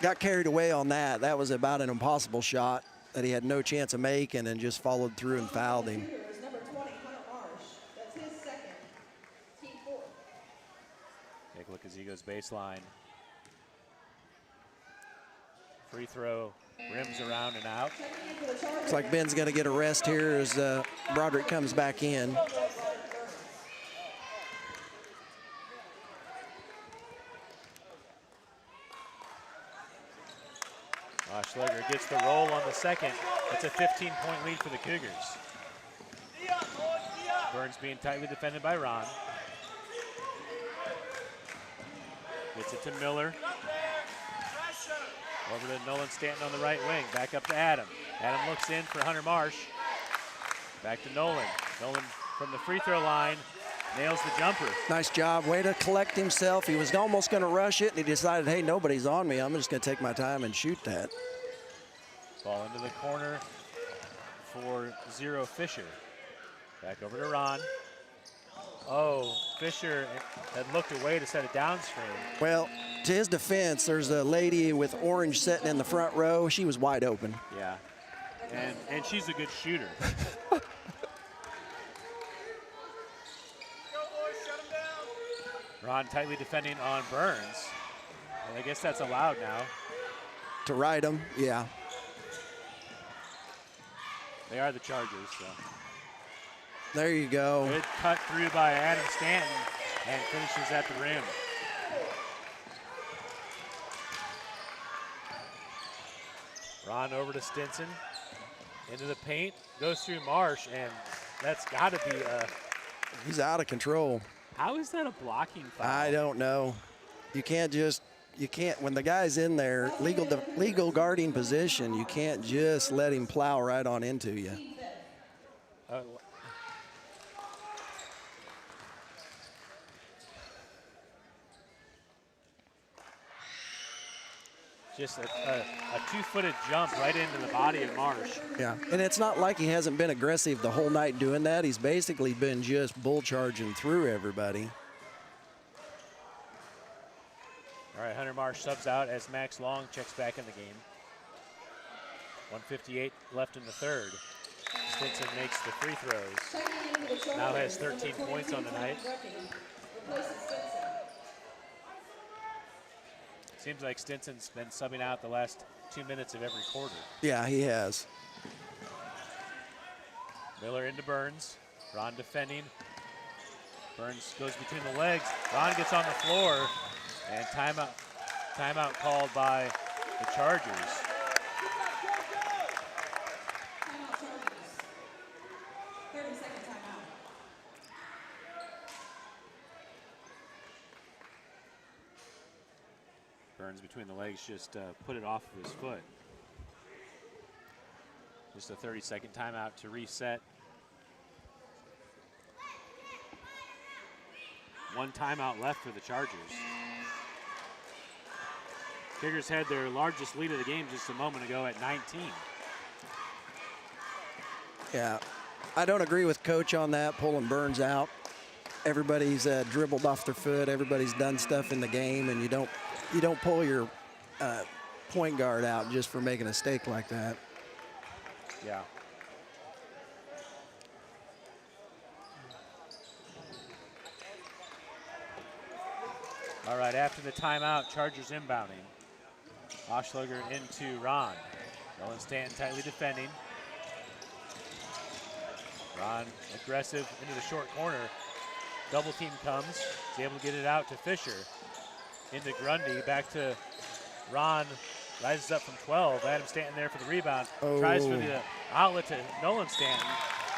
got carried away on that. That was about an impossible shot that he had no chance of making and just followed through and fouled him. Number 20, Hunter Marsh. That's his second. Team 4. Take a look as he goes baseline. Free throw, rims around and out. Looks like Ben's going to get a rest here as Broderick comes back in. Oshleger gets the roll on the second. That's a 15-point lead for the Cougars. Burns being tightly defended by Ron. Gets it to Miller. Over to Nolan Stanton on the right wing. Back up to Adam. Adam looks in for Hunter Marsh. Back to Nolan. Nolan from the free throw line nails the jumper. Nice job. Way to collect himself. He was almost going to rush it, and he decided, hey, nobody's on me. I'm just going to take my time and shoot that. Ball into the corner for Zero Fisher. Back over to Ron. Oh, Fisher had looked away to set a downscreen. Well, to his defense, there's a lady with orange sitting in the front row. She was wide open. Yeah, and she's a good shooter. Ron tightly defending on Burns. And I guess that's allowed now. To ride him, yeah. They are the Chargers, so. There you go. Good cut through by Adam Stanton and finishes at the rim. Ron over to Stinson. Into the paint, goes through Marsh, and that's got to be a... He's out of control. How is that a blocking foul? I don't know. You can't, when the guy's in there, legal guarding position, you can't just let him plow right on into you. Just a two-footed jump right into the body of Marsh. Yeah, and it's not like he hasn't been aggressive the whole night doing that. He's basically been just bull charging through everybody. All right, Hunter Marsh subs out as Max Long checks back in the game. 1:58 left in the third. Stinson makes the free throws. Checking in for the Chargers, Now has number 13 points on the 22, night. replaces Stinson. Seems like Stinson's been subbing out the last 2 minutes of every quarter. Yeah, he has. Miller into Burns. Ron defending. Burns goes between the legs. Ron gets on the floor, and timeout called by the Chargers. Timeout Chargers. 30-second timeout. Burns between the legs just put it off of his foot. Just a 30-second timeout to reset. One timeout left for the Chargers. Cougars had their largest lead of the game just a moment ago at 19. Yeah, I don't agree with Coach on that, pulling Burns out. Everybody's dribbled off their foot. Everybody's done stuff in the game, and you don't pull your point guard out just for making a mistake like that. Yeah. All right, after the timeout, Chargers inbounding. Oshloger into Ron. Nolan Stanton tightly defending. Ron aggressive into the short corner. Double team comes. He's able to get it out to Fisher. Into Grundy, back to Ron. Rises up from 12. Adam Stanton there for the rebound. Tries for the outlet to Nolan Stanton.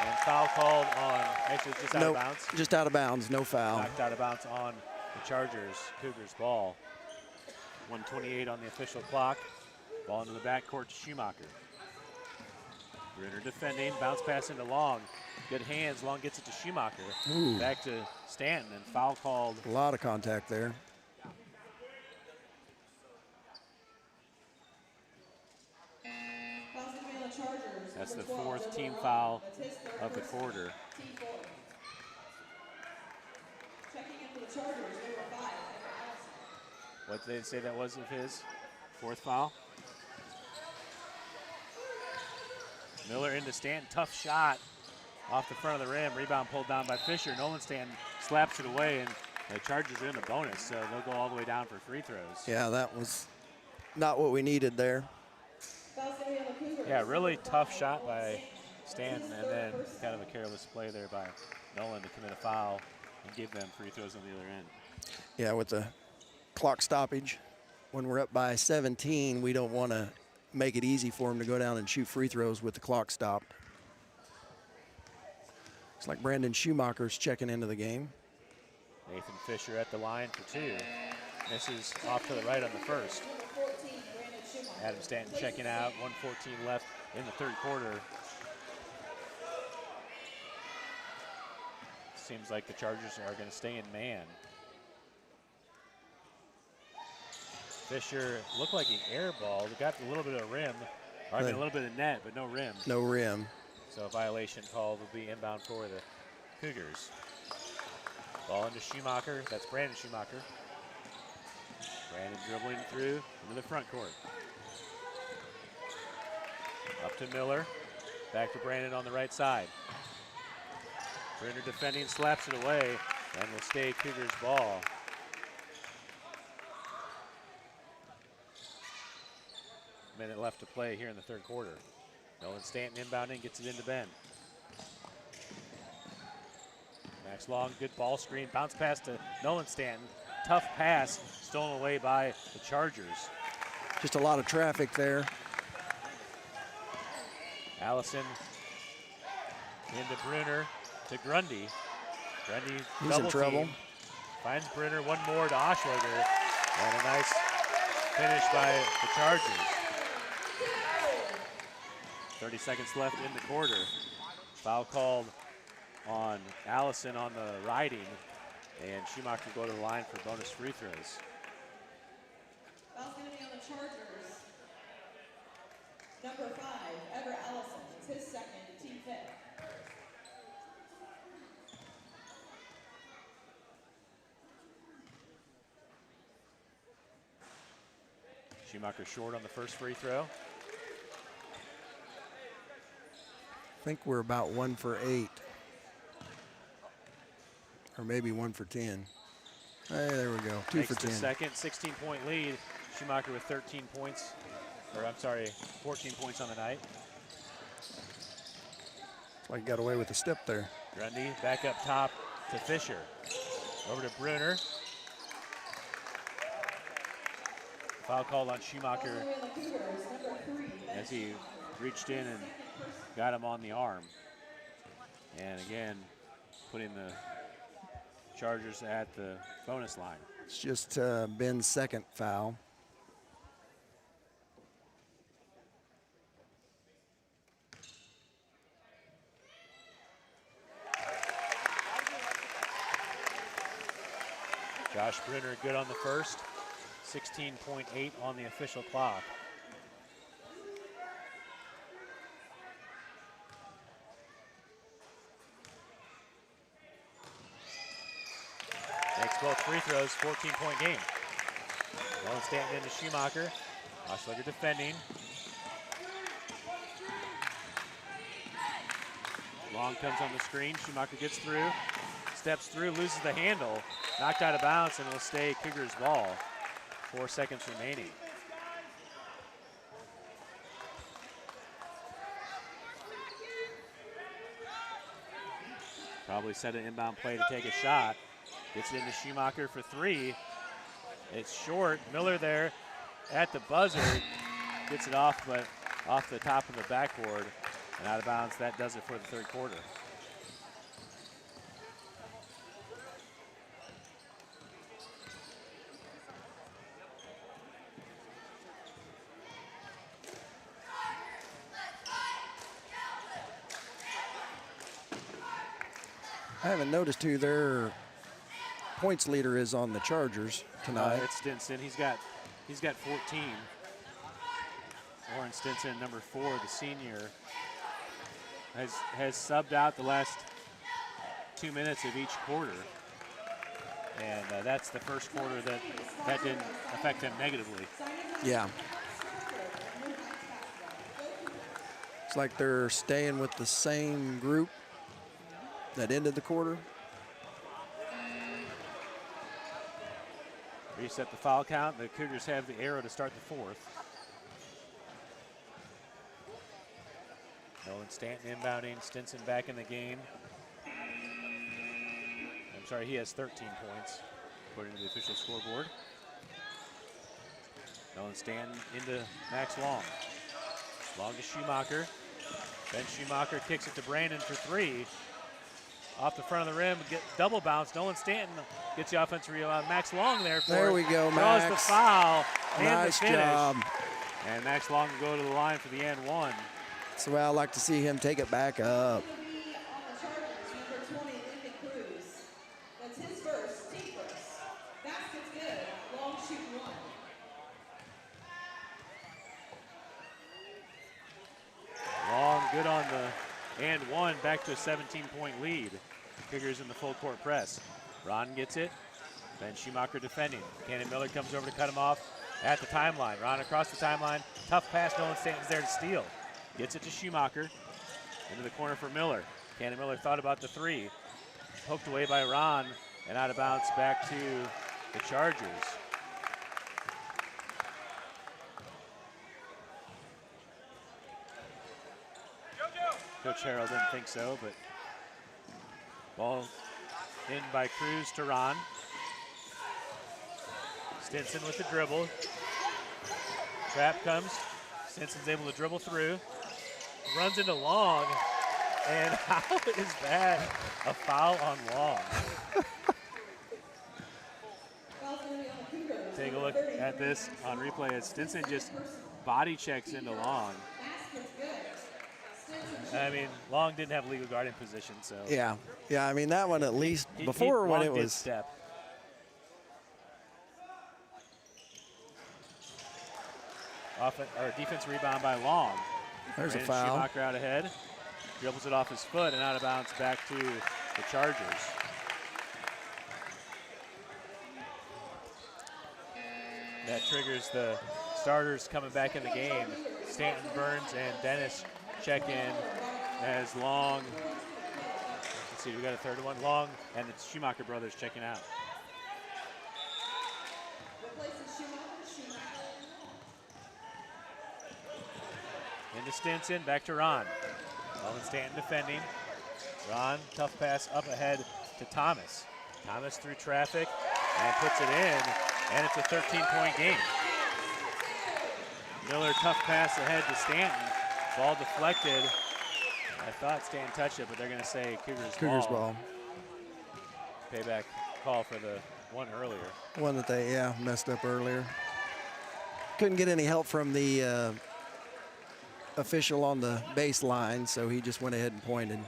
And foul called on, actually just out of bounds. Just out of bounds, no foul. Knocked out of bounds on the Chargers. Cougars ball. 1:28 on the official clock. Ball into the backcourt to Schumacher. Ritter defending, bounce pass into Long. Good hands, Long gets it to Schumacher. Ooh. Back to Stanton, and foul called. A lot of contact there. That's the fourth team foul of the quarter. Checking in for the Chargers, number 5. What did they say that was of his? Fourth foul. Miller into Stanton, tough shot off the front of the rim. Rebound pulled down by Fisher. Nolan Stanton slaps it away, and the Chargers are in a bonus, so they'll go all the way down for free throws. Yeah, that was not what we needed there. Yeah, really tough shot by Stanton, and then kind of a careless play there by Nolan to commit a foul and give them free throws on the other end. Yeah, with the clock stoppage, when we're up by 17, we don't want to make it easy for them to go down and shoot free throws with the clock stopped. Looks like Brandon Schumacher's checking into the game. Nathan Fisher at the line for 2. Misses off to the right on the first. Adam Stanton checking out. 1:14 left in the third quarter. Seems like the Chargers are going to stay in man. Fisher looked like he airballed. He got a little bit of rim, or I mean a little bit of net, but no rim. No rim. So a violation call will be inbound for the Cougars. Ball into Schumacher. That's Brandon Schumacher. Brandon dribbling through into the front court. Up to Miller. Back to Brandon on the right side. Brenner defending, slaps it away, and will stay Cougars ball. Minute left to play here in the third quarter. Nolan Stanton inbounding, gets it into Ben. Max Long, good ball screen, bounce pass to Nolan Stanton. Tough pass, stolen away by the Chargers. Just a lot of traffic there. Allison into Brunner to Grundy. Grundy He's double in trouble. team. Finds Brunner, one more to Oshloger. And a nice finish by the Chargers. 30 seconds left in the quarter. Foul called on Allison on the riding. And Schumacher go to the line for bonus free throws. Foul's going to be on the Chargers. Number 5, Ever Allison. It's his second, team 5th. Schumacher short on the first free throw. think we're about 1 for 8. Or maybe 1 for 10. Hey, there we go. 2 Makes for 10. the second 16-point lead. Schumacher with 13 points, or I'm sorry, 14 points on the night. That's why he got away with the step there. Grundy back up top to Fisher. Over to Bruner. Foul called on Schumacher as he reached in and got him on the arm. And again, putting the Chargers at the bonus line. It's just Ben's second foul. Josh Bruner good on the first. 16.8 on the official clock. Makes both free throws, 14-point game. Nolan Stanton into Schumacher. Oshleger defending. Long comes on the screen. Schumacher gets through, steps through, loses the handle. Knocked out of bounds, and will stay Cougars ball. 4 seconds remaining. Probably set an inbound play to take a shot. Gets it into Schumacher for 3. It's short. Miller there at the buzzer. Gets it off, but off the top of the backboard and out of bounds. That does it for the third quarter. I haven't noticed who their points leader is on the Chargers tonight. It's Stinson. He's got 14. Warren Stinson, number 4, the senior, has subbed out the last 2 minutes of each quarter, and that's the first quarter that didn't affect him negatively. Yeah. It's like they're staying with the same group that ended the quarter. Reset the foul count. The Cougars have the arrow to start the fourth. Nolan Stanton inbounding. Stinson back in the game. I'm sorry, he has 13 points, according to the official scoreboard. Nolan Stanton into Max Long. Long to Schumacher. Ben Schumacher kicks it to Brandon for 3. Off the front of the rim, get double bounce. Nolan Stanton gets the offensive rebound. Max Long there for There we go, draws Max. the foul and Nice the finish. job. And Max Long will go to the line for the and one. That's the way I like to see him take it back up. That's his first, team first. Basket's good. Long shoot 1. Long good on the and one, back to a 17-point lead. Cougars in the full court press. Ron gets it. Ben Schumacher defending. Cannon Miller comes over to cut him off at the timeline. Ron across the timeline. Tough pass. Nolan Stanton's there to steal. Gets it to Schumacher. Into the corner for Miller. Cannon Miller thought about the 3. Poked away by Ron and out of bounds back to the Chargers. Coach Harrell didn't think so, but ball in by Cruz to Ron. Stinson with the dribble. Trap comes. Stinson's able to dribble through. Runs into Long. And how is that a foul on Long? Take a look at this on replay as Stinson just body checks into Long. I mean, Long didn't have legal guard in position, so. Yeah, I mean, that one at least, before when Long it did was. step. Defense rebound by Long. There's a Brandon foul. Schumacher out ahead. Dribbles it off his foot and out of bounds back to the Chargers. That triggers the starters coming back in the game. Stanton, Burns, and Dennis check in as Long, let's see, we got a third one, Long, and the Schumacher brothers checking out. Into Stinson, back to Ron. Nolan Stanton defending. Ron, tough pass up ahead to Thomas. Thomas through traffic and puts it in, and it's a 13-point game. Miller, tough pass ahead to Stanton. Ball deflected. I thought Stanton touched it, but they're going to say Cougars ball. Payback call for the one earlier. One that they, messed up earlier. Couldn't get any help from the official on the baseline, so he just went ahead and pointed.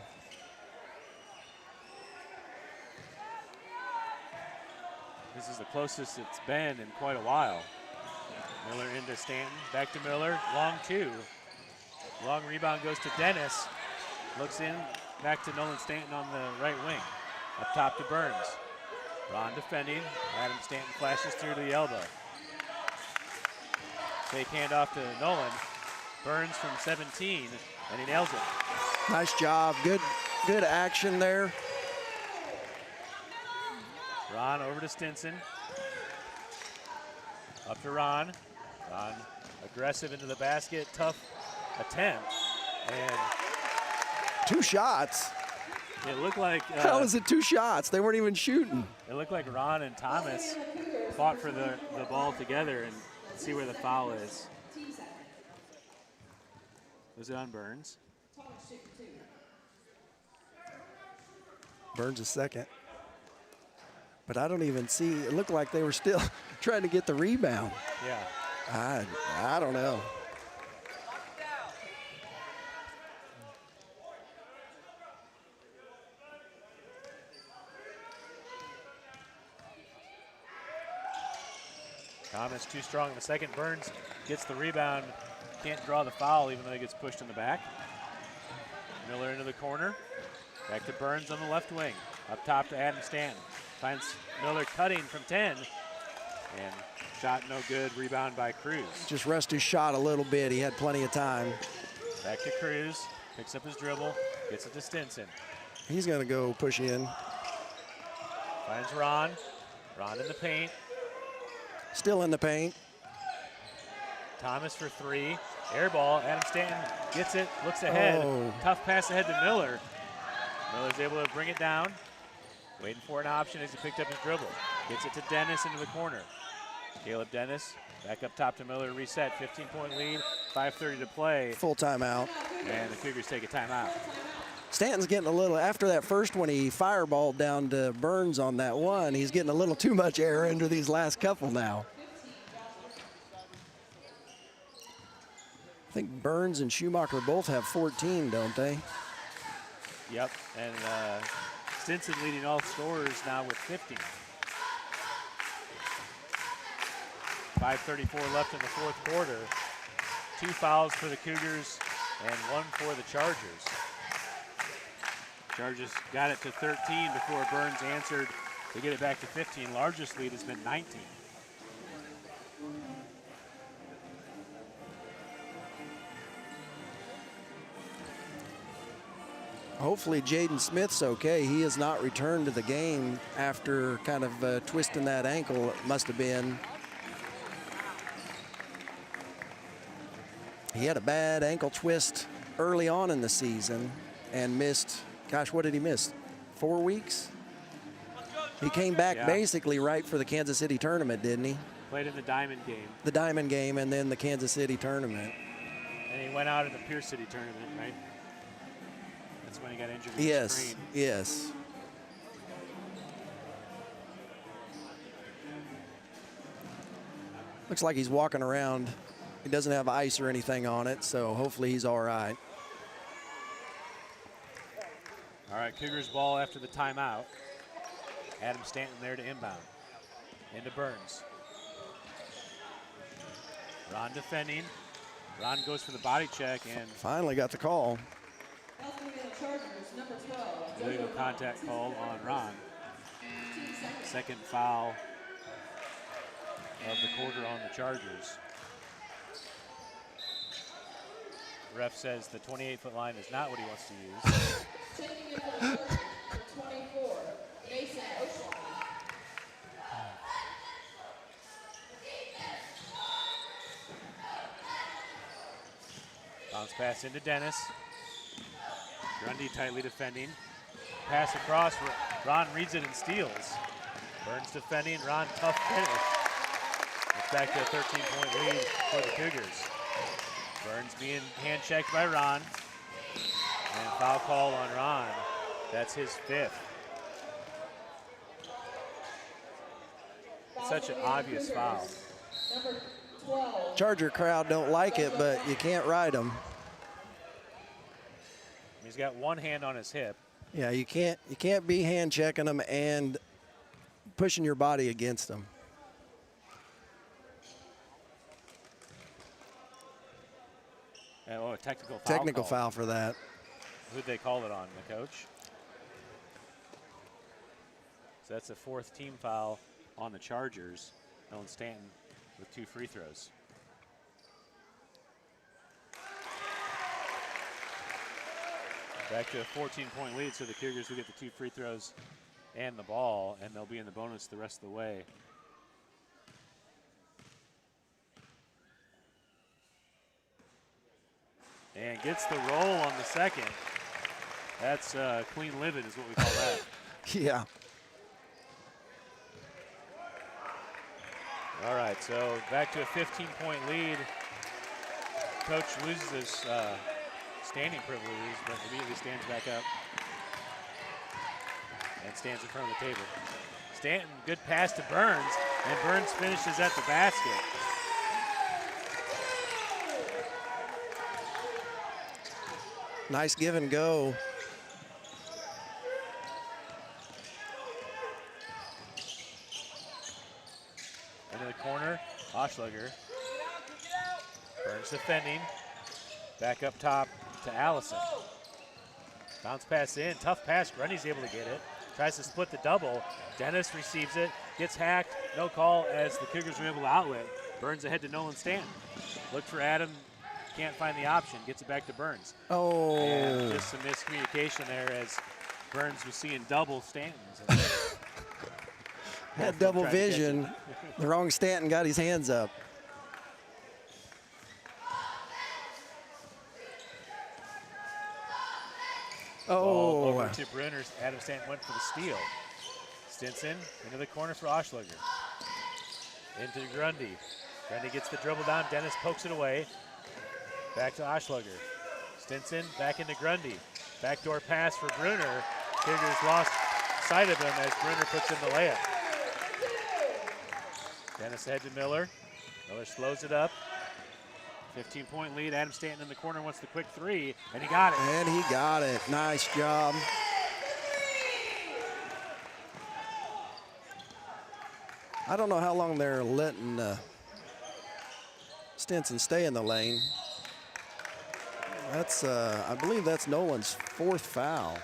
This is the closest it's been in quite a while. Miller into Stanton, back to Miller, long two. Long rebound goes to Dennis. Looks in, back to Nolan Stanton on the right wing. Up top to Burns. Ron defending, Adam Stanton flashes through to the elbow. Fake handoff to Nolan. Burns from 17, and he nails it. Nice job, good action there. Ron over to Stinson. Up to Ron. Ron aggressive into the basket, tough attempt. And 2 shots. it looked like How is it 2 shots? They weren't even shooting. It looked like Ron and Thomas fought for the ball together, and see where the foul is. Was it on Burns? Burns is second. But I don't even see, it looked like they were still trying to get the rebound. Yeah. I don't know. Thomas too strong in the second. Burns gets the rebound. Can't draw the foul even though he gets pushed in the back. Miller into the corner. Back to Burns on the left wing. Up top to Adam Stanton. Finds Miller cutting from 10. And shot no good. Rebound by Cruz. Just rest his shot a little bit. He had plenty of time. Back to Cruz. Picks up his dribble. Gets it to Stinson. He's going to go push in. Finds Ron. Ron in the paint. Still in the paint. Thomas for 3. Air ball. Adam Stanton gets it. Looks ahead. Oh. Tough pass ahead to Miller. Miller's able to bring it down. Waiting for an option as he picked up his dribble. Gets it to Dennis into the corner. Caleb Dennis back up top to Miller. Reset. 15-point lead. 5:30 to play. Full timeout. And the Cougars take a timeout. Stanton's getting a little, after that first one, he fireballed down to Burns on that one. He's getting a little too much air into these last couple now. I think Burns and Schumacher both have 14, don't they? Yep. And Stinson leading all scorers now with 50. 5:34 left in the fourth quarter. 2 fouls for the Cougars and 1 for the Chargers. Chargers got it to 13 before Burns answered to get it back to 15. Largest lead has been 19. Hopefully Jaden Smith's okay. He has not returned to the game after kind of twisting that ankle, it must have been. He had a bad ankle twist early on in the season and missed, gosh, what did he miss? 4 weeks? He came back basically right for the Kansas City tournament, didn't he? Played in the Diamond game. The Diamond game and then the Kansas City tournament. And he went out in the Pierce City tournament, right? That's when he got injured. Yes, yes. Looks like he's walking around. He doesn't have ice or anything on it, so hopefully he's all right. All right, Cougars ball after the timeout. Adam Stanton there to inbound. Into Burns. Ron defending. Ron goes for the body check and finally got the call. illegal contact called on Ron. Second foul of the quarter on the Chargers. Ref says the 28-foot line is not what he wants to use. Checking in for the first for 24, Mason Oshwani. Bounce pass into Dennis. Grundy tightly defending. Pass across. Ron reads it and steals. Burns defending. Ron, tough finish. It's back to a 13-point lead for the Cougars. Burns being hand-checked by Ron. And foul call on Ron. That's his 5th. Such an obvious foul. Number 12. Charger crowd don't like it, but you can't ride them. He's got one hand on his hip. Yeah, you can't be hand checking them and pushing your body against them. Oh, a technical foul. Technical call. foul for that. Who'd they call it on, the coach? So that's a 4th team foul on the Chargers. Nolan Stanton with 2 free throws. Back to a 14-point lead, so the Cougars will get the 2 free throws and the ball, and they'll be in the bonus the rest of the way. And gets the roll on the second. That's clean living is what we call that. Yeah. All right, so back to a 15-point lead. Coach loses his standing privileges, but immediately stands back up and stands in front of the table. Stanton, good pass to Burns, and Burns finishes at the basket. Nice give and go. Into the corner, Oshleger. Burns defending. Back up top to Allison. Bounce pass in, tough pass. Grundy's able to get it. Tries to split the double. Dennis receives it, gets hacked. No call as the Cougars were able to outlet. Burns ahead to Nolan Stanton. Look for Adam. Can't find the option. Gets it back to Burns. Oh. And just some miscommunication there as Burns was seeing double Stantons. Had double vision. The wrong Stanton got his hands up. Ball Oh. over to Brunner. Adam Stanton went for the steal. Stinson into the corner for Oshleger. Into Grundy. Grundy gets the dribble down. Dennis pokes it away. Back to Oshleger. Stinson back into Grundy. Backdoor pass for Brunner. Cougars lost sight of him as Brunner puts in the layup. Dennis ahead to Miller. Miller slows it up. 15-point lead. Adam Stanton in the corner wants the quick 3, and he got it. And he got it. Nice job. I don't know how long they're letting Stinson stay in the lane. That's, I believe that's Nolan's 4th foul.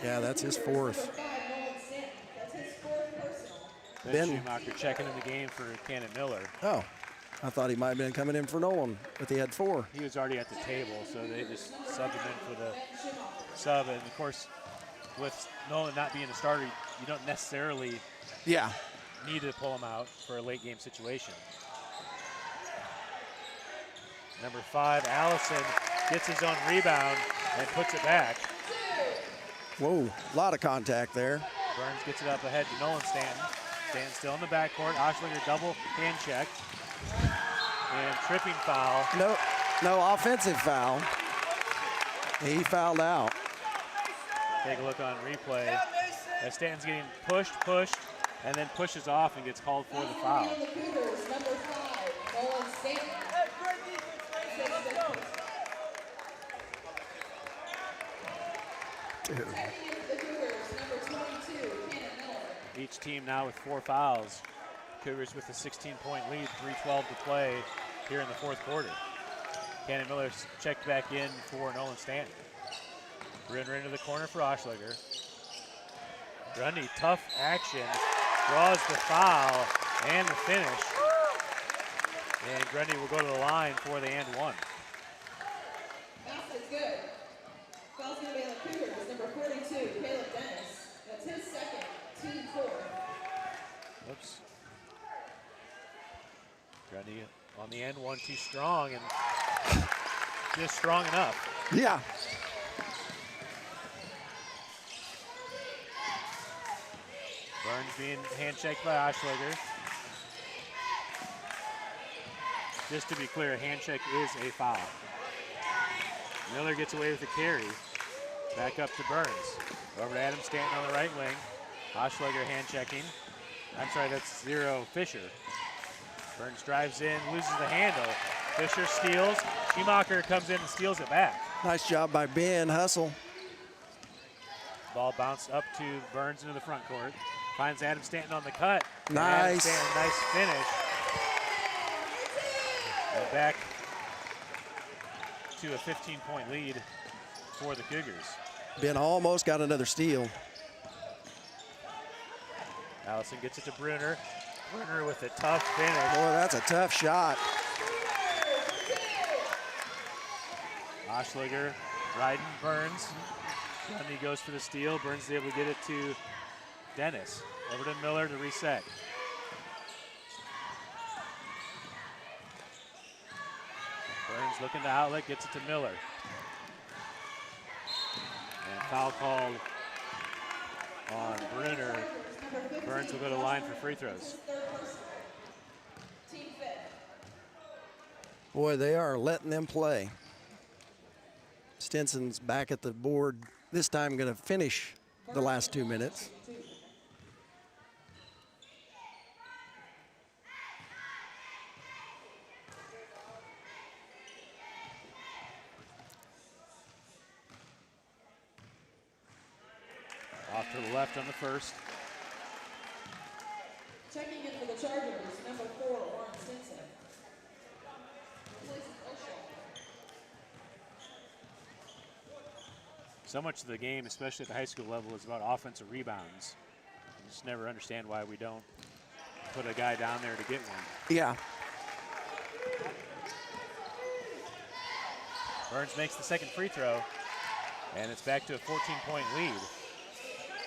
Yeah, that's his 4th. That's his 4th personal. Ben Schumacher checking in the game for Cannon Miller. Oh, I thought he might have been coming in for Nolan, but he had 4. He was already at the table, so they just subbed him in for the sub. And, of course, with Nolan not being a starter, you don't necessarily need to pull him out for a late game situation. Number 5, Allison, gets his own rebound and puts it back. Whoa, a lot of contact there. Burns gets it up ahead to Nolan Stanton. Stanton still in the backcourt. Oshleger double hand check. And tripping foul. No offensive foul. He fouled out. Take a look on replay. As Stanton's getting pushed, and then pushes off and gets called for the foul. The Cougars, number 5, Nolan Stanton. Dude. The Cougars, number 22, Cannon Miller. Each team now with 4 fouls. Cougars with a 16-point lead, 3:12 to play here in the 4th quarter. Cannon Miller checked back in for Nolan Stanton. Brunner into the corner for Oshleger. Grundy, tough action, draws the foul and the finish. And Grundy will go to the line for the and one. Basket's good. Foul's going to be on the Cougars, number 42, Caleb Dennis. That's his second, team fourth. Oops. Grundy on the end one, too strong, and just strong enough. Yeah. Burns being hand checked by Oshleger. Just to be clear, a hand check is a foul. Miller gets away with the carry. Back up to Burns. Over to Adam Stanton on the right wing. Oshleger hand checking. I'm sorry, that's 0 Fisher. Burns drives in, loses the handle. Fisher steals. Schumacher comes in and steals it back. Nice job by Ben. Hustle. Ball bounced up to Burns into the front court. Finds Adam Stanton on the cut. Nice. Adam Stanton, nice finish. And back to a 15-point lead for the Cougars. Ben almost got another steal. Allison gets it to Brunner. Brunner with a tough finish. Boy, that's a tough shot. Oshleger riding Burns. Grundy goes for the steal. Burns is able to get it to Dennis. Over to Miller to reset. Burns looking to outlet, gets it to Miller. And foul called on Brunner. Burns will go to the line for free throws. Team fifth. Boy, they are letting them play. Stinson's back at the board. This time going to finish the last 2 minutes. Off to the left on the first. Checking in for the Chargers, number 4, Warren Stinson. Replaces Oshaw. So much of the game, especially at the high school level, is about offensive rebounds. I just never understand why we don't put a guy down there to get one. Yeah. Burns makes the second free throw, and it's back to a 14-point lead.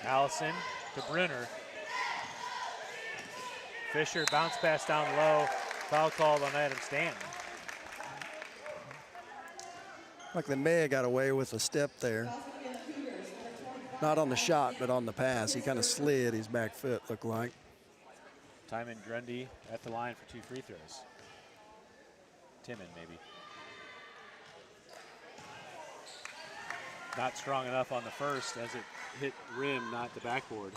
Allison to Brunner. Fisher bounce pass down low. Foul called on Adam Stanton. Like they may have got away with a step there. Not on the shot, but on the pass. He kind of slid his back foot, looked like. Timon Grundy at the line for 2 free throws. Timon, maybe. Not strong enough on the first as it hit rim, not the backboard.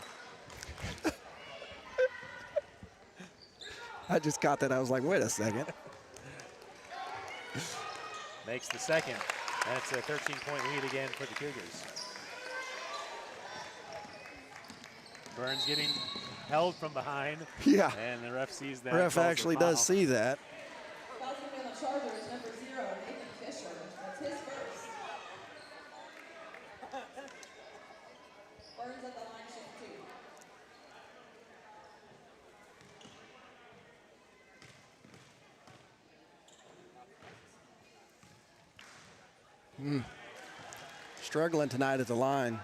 I just caught that. I was like, wait a second. Makes the second. That's a 13-point lead again for the Cougars. Burns getting held from behind. Yeah. And the ref sees that. Ref calls the actually foul. does see that. Foul's going to be on the Chargers, number 0, Nathan Fisher. That's his first. Burns at the line, shoot 2. Struggling tonight at the line.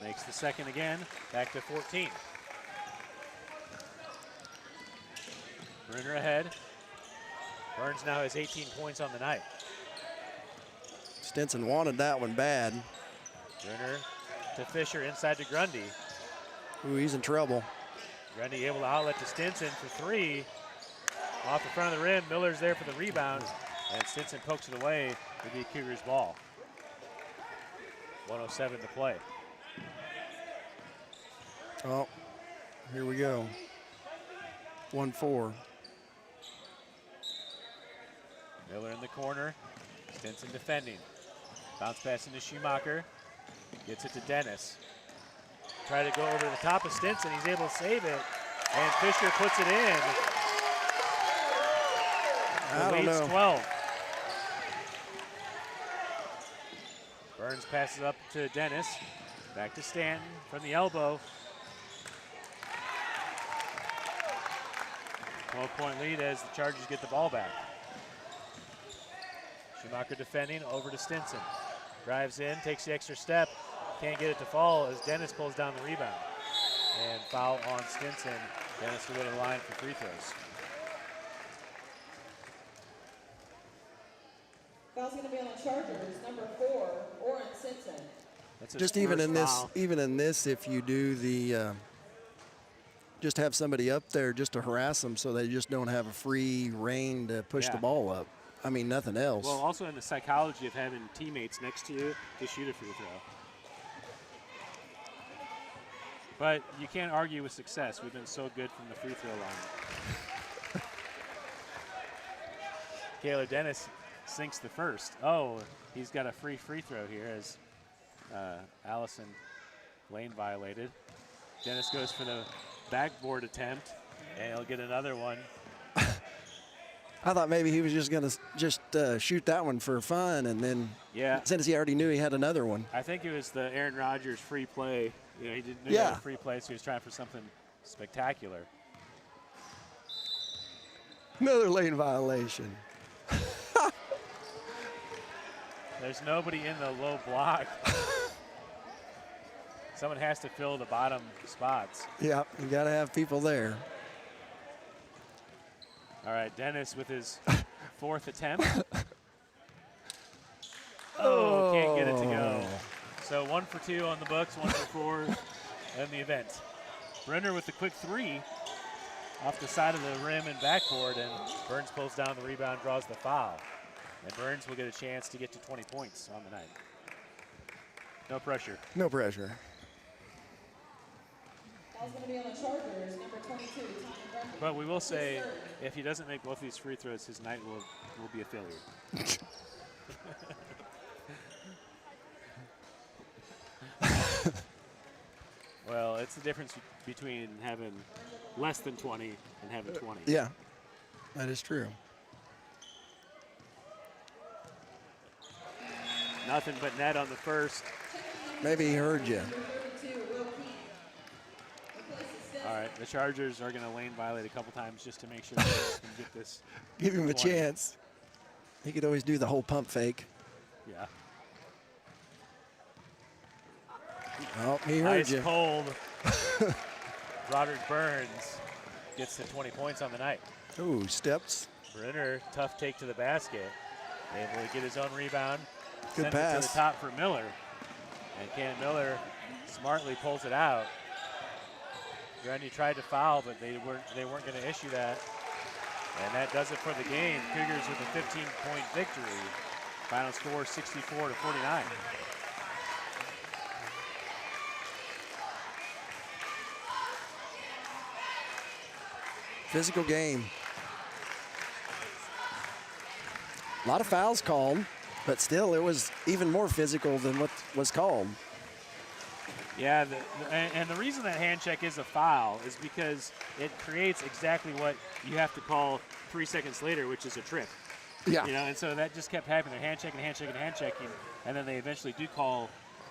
Makes the second again, back to 14. Brunner ahead. Burns now has 18 points on the night. Stinson wanted that one bad. Brunner to Fisher, inside to Grundy. Ooh, he's in trouble. Grundy able to outlet to Stinson for 3. Off the front of the rim, Miller's there for the rebound, and Stinson pokes it away to be Cougars ball. 1:07 to play. Oh, here we go. 1-4. Miller in the corner, Stinson defending. Bounce pass into Schumacher, gets it to Dennis. Try to go over the top of Stinson, he's able to save it, and Fisher puts it in. I The don't lead's know. 12. Burns passes up to Dennis. Back to Stanton from the elbow. 12-point lead as the Chargers get the ball back. Schumacher defending, over to Stinson. Drives in, takes the extra step. Can't get it to fall as Dennis pulls down the rebound. And foul on Stinson. Dennis will go to the line for free throws. Foul's going to be on the Chargers, number 4, Oren Simpson. That's his Just even first in this, foul. even in this, if you do the, just have somebody up there just to harass them, so they just don't have a free reign to push the Yeah. ball up. I mean, nothing else. Well, also in the psychology of having teammates next to you to shoot a free throw. But you can't argue with success. We've been so good from the free throw line. Kaylor Dennis sinks the first. Oh, he's got a free throw here as Allison lane violated. Dennis goes for the backboard attempt, and he'll get another one. I thought maybe he was just going to shoot that one for fun, and then Yeah. since he already knew he had another one. I think it was the Aaron Rodgers free play. You know, he didn't know Yeah. he had a free play, so he was trying for something spectacular. Another lane violation. There's nobody in the low block. Someone has to fill the bottom spots. Yeah, you got to have people there. All right, Dennis with his 4th attempt. Oh, can't get it to go. So 1 for 2 on the books, 1 for 4 in the event. Brenner with the quick 3 off the side of the rim and backboard, and Burns pulls down the rebound, draws the foul. And Burns will get a chance to get to 20 points on the night. No pressure. No pressure. Foul's going to be on the Chargers, number 22, Tommy Brennan. But we will say, His third. if he doesn't make both of these free throws, his night will be a failure. Well, it's the difference between having less than 20 and having 20. Yeah, that is true. Nothing but net on the first. Maybe he heard you. Number 32, Will Keane. Replaces Stinson. All right, the Chargers are going to lane violate a couple times just to make sure they can get this. Give him a 20. chance. He could always do the whole pump fake. Yeah. Oh, he heard Ice you. cold. Roderick Burns gets to 20 points on the night. Ooh, steps. Brenner, tough take to the basket. Able to get his own rebound. Good Sends it to pass. the top for Miller. And Cannon Miller smartly pulls it out. Grundy tried to foul, but they weren't going to issue that. And that does it for the game. Cougars with a 15-point victory. Final score 64-49. Physical game. A lot of fouls called, but still it was even more physical than what was called. Yeah, and the reason that hand check is a foul is because it creates exactly what you have to call 3 seconds later, which is a trip. Yeah. You know, and so that just kept happening. They're hand checking, and then they eventually do call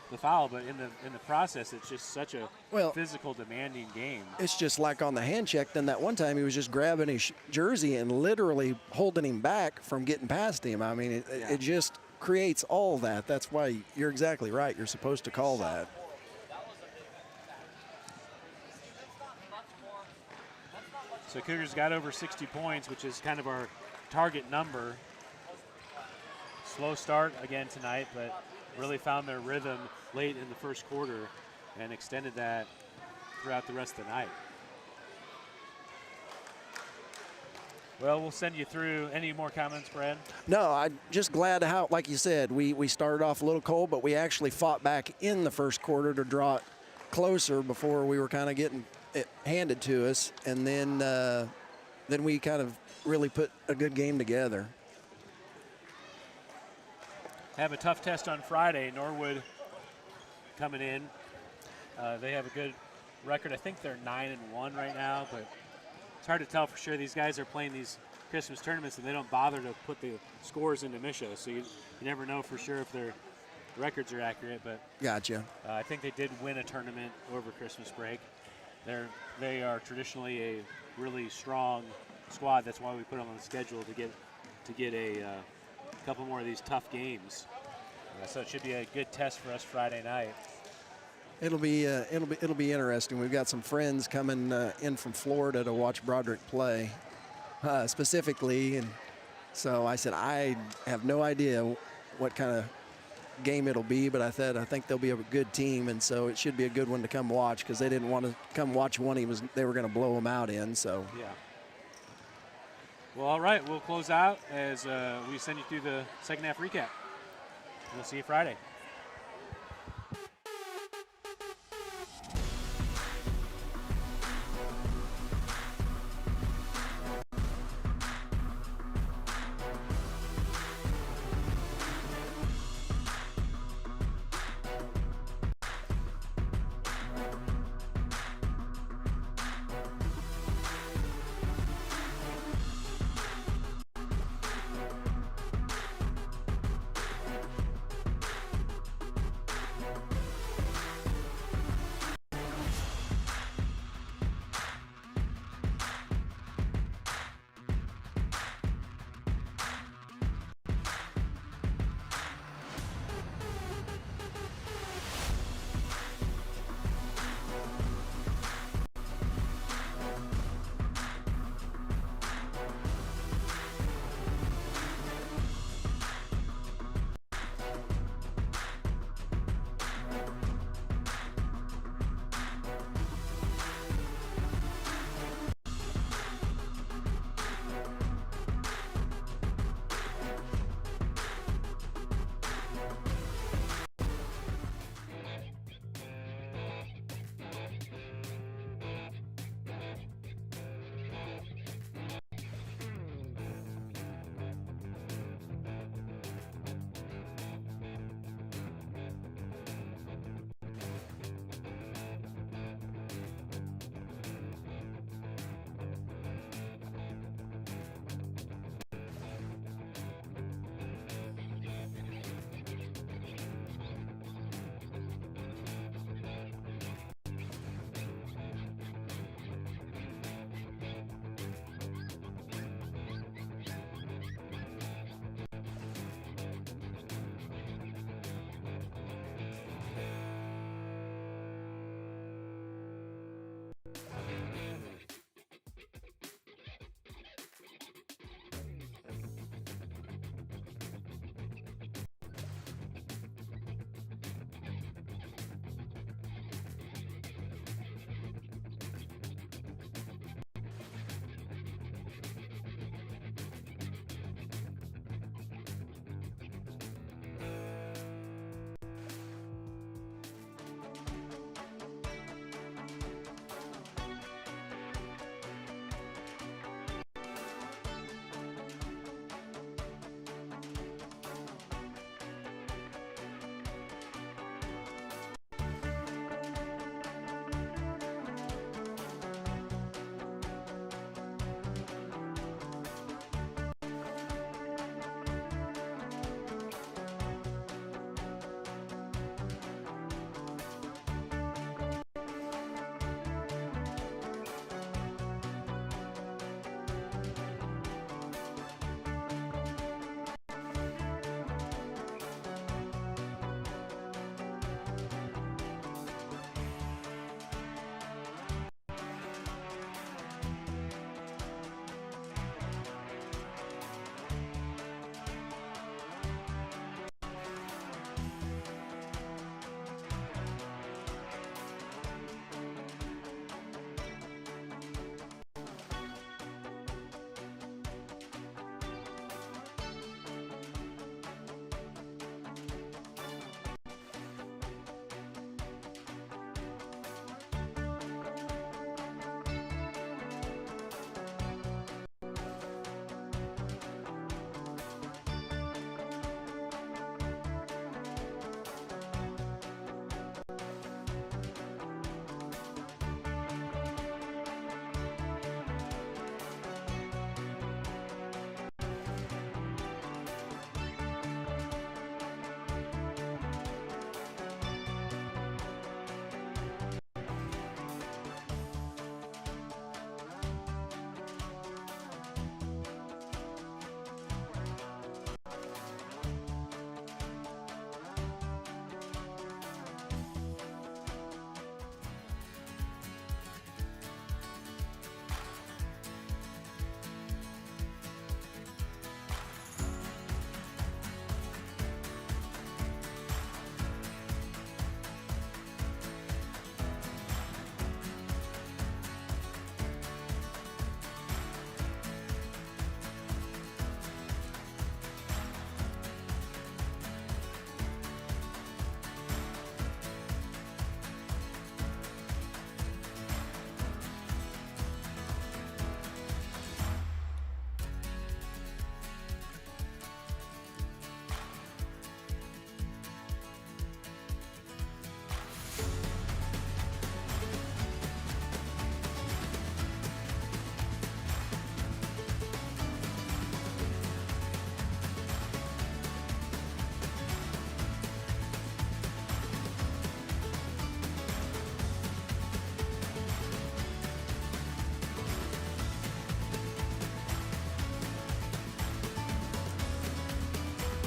the foul. But in the process, it's just such a physical, demanding game. It's just like on the hand check. Then that one time he was just grabbing his jersey and literally holding him back from getting past him. I mean, it just creates all that. That's why you're exactly right. You're supposed to call that. So Cougars got over 60 points, which is kind of our target number. Slow start again tonight, but really found their rhythm late in the first quarter and extended that throughout the rest of the night. Well, we'll send you through. Any more comments, Brad? No, I'm just glad how, like you said, we started off a little cold, but we actually fought back in the first quarter to draw it closer before we were kind of getting it handed to us, and then we kind of really put a good game together. Have a tough test on Friday. Norwood coming in. They have a good record. I think they're 9-1 right now, but it's hard to tell for sure. These guys are playing these Christmas tournaments, and they don't bother to put the scores into Misha, so you never know for sure if they're records are accurate, but Gotcha. I think they did win a tournament over Christmas break. They are traditionally a really strong squad. That's why we put them on the schedule to get a couple more of these tough games. So it should be a good test for us Friday night. It'll be interesting. We've got some friends coming in from Florida to watch Broderick play, specifically, and so I said I have no idea what kind of game it'll be, but I think they'll be a good team, and so it should be a good one to come watch because they didn't want to come watch one they were going to blow him out in. So yeah. Well, all right, we'll close out as we send you through the second half recap. We'll see you Friday.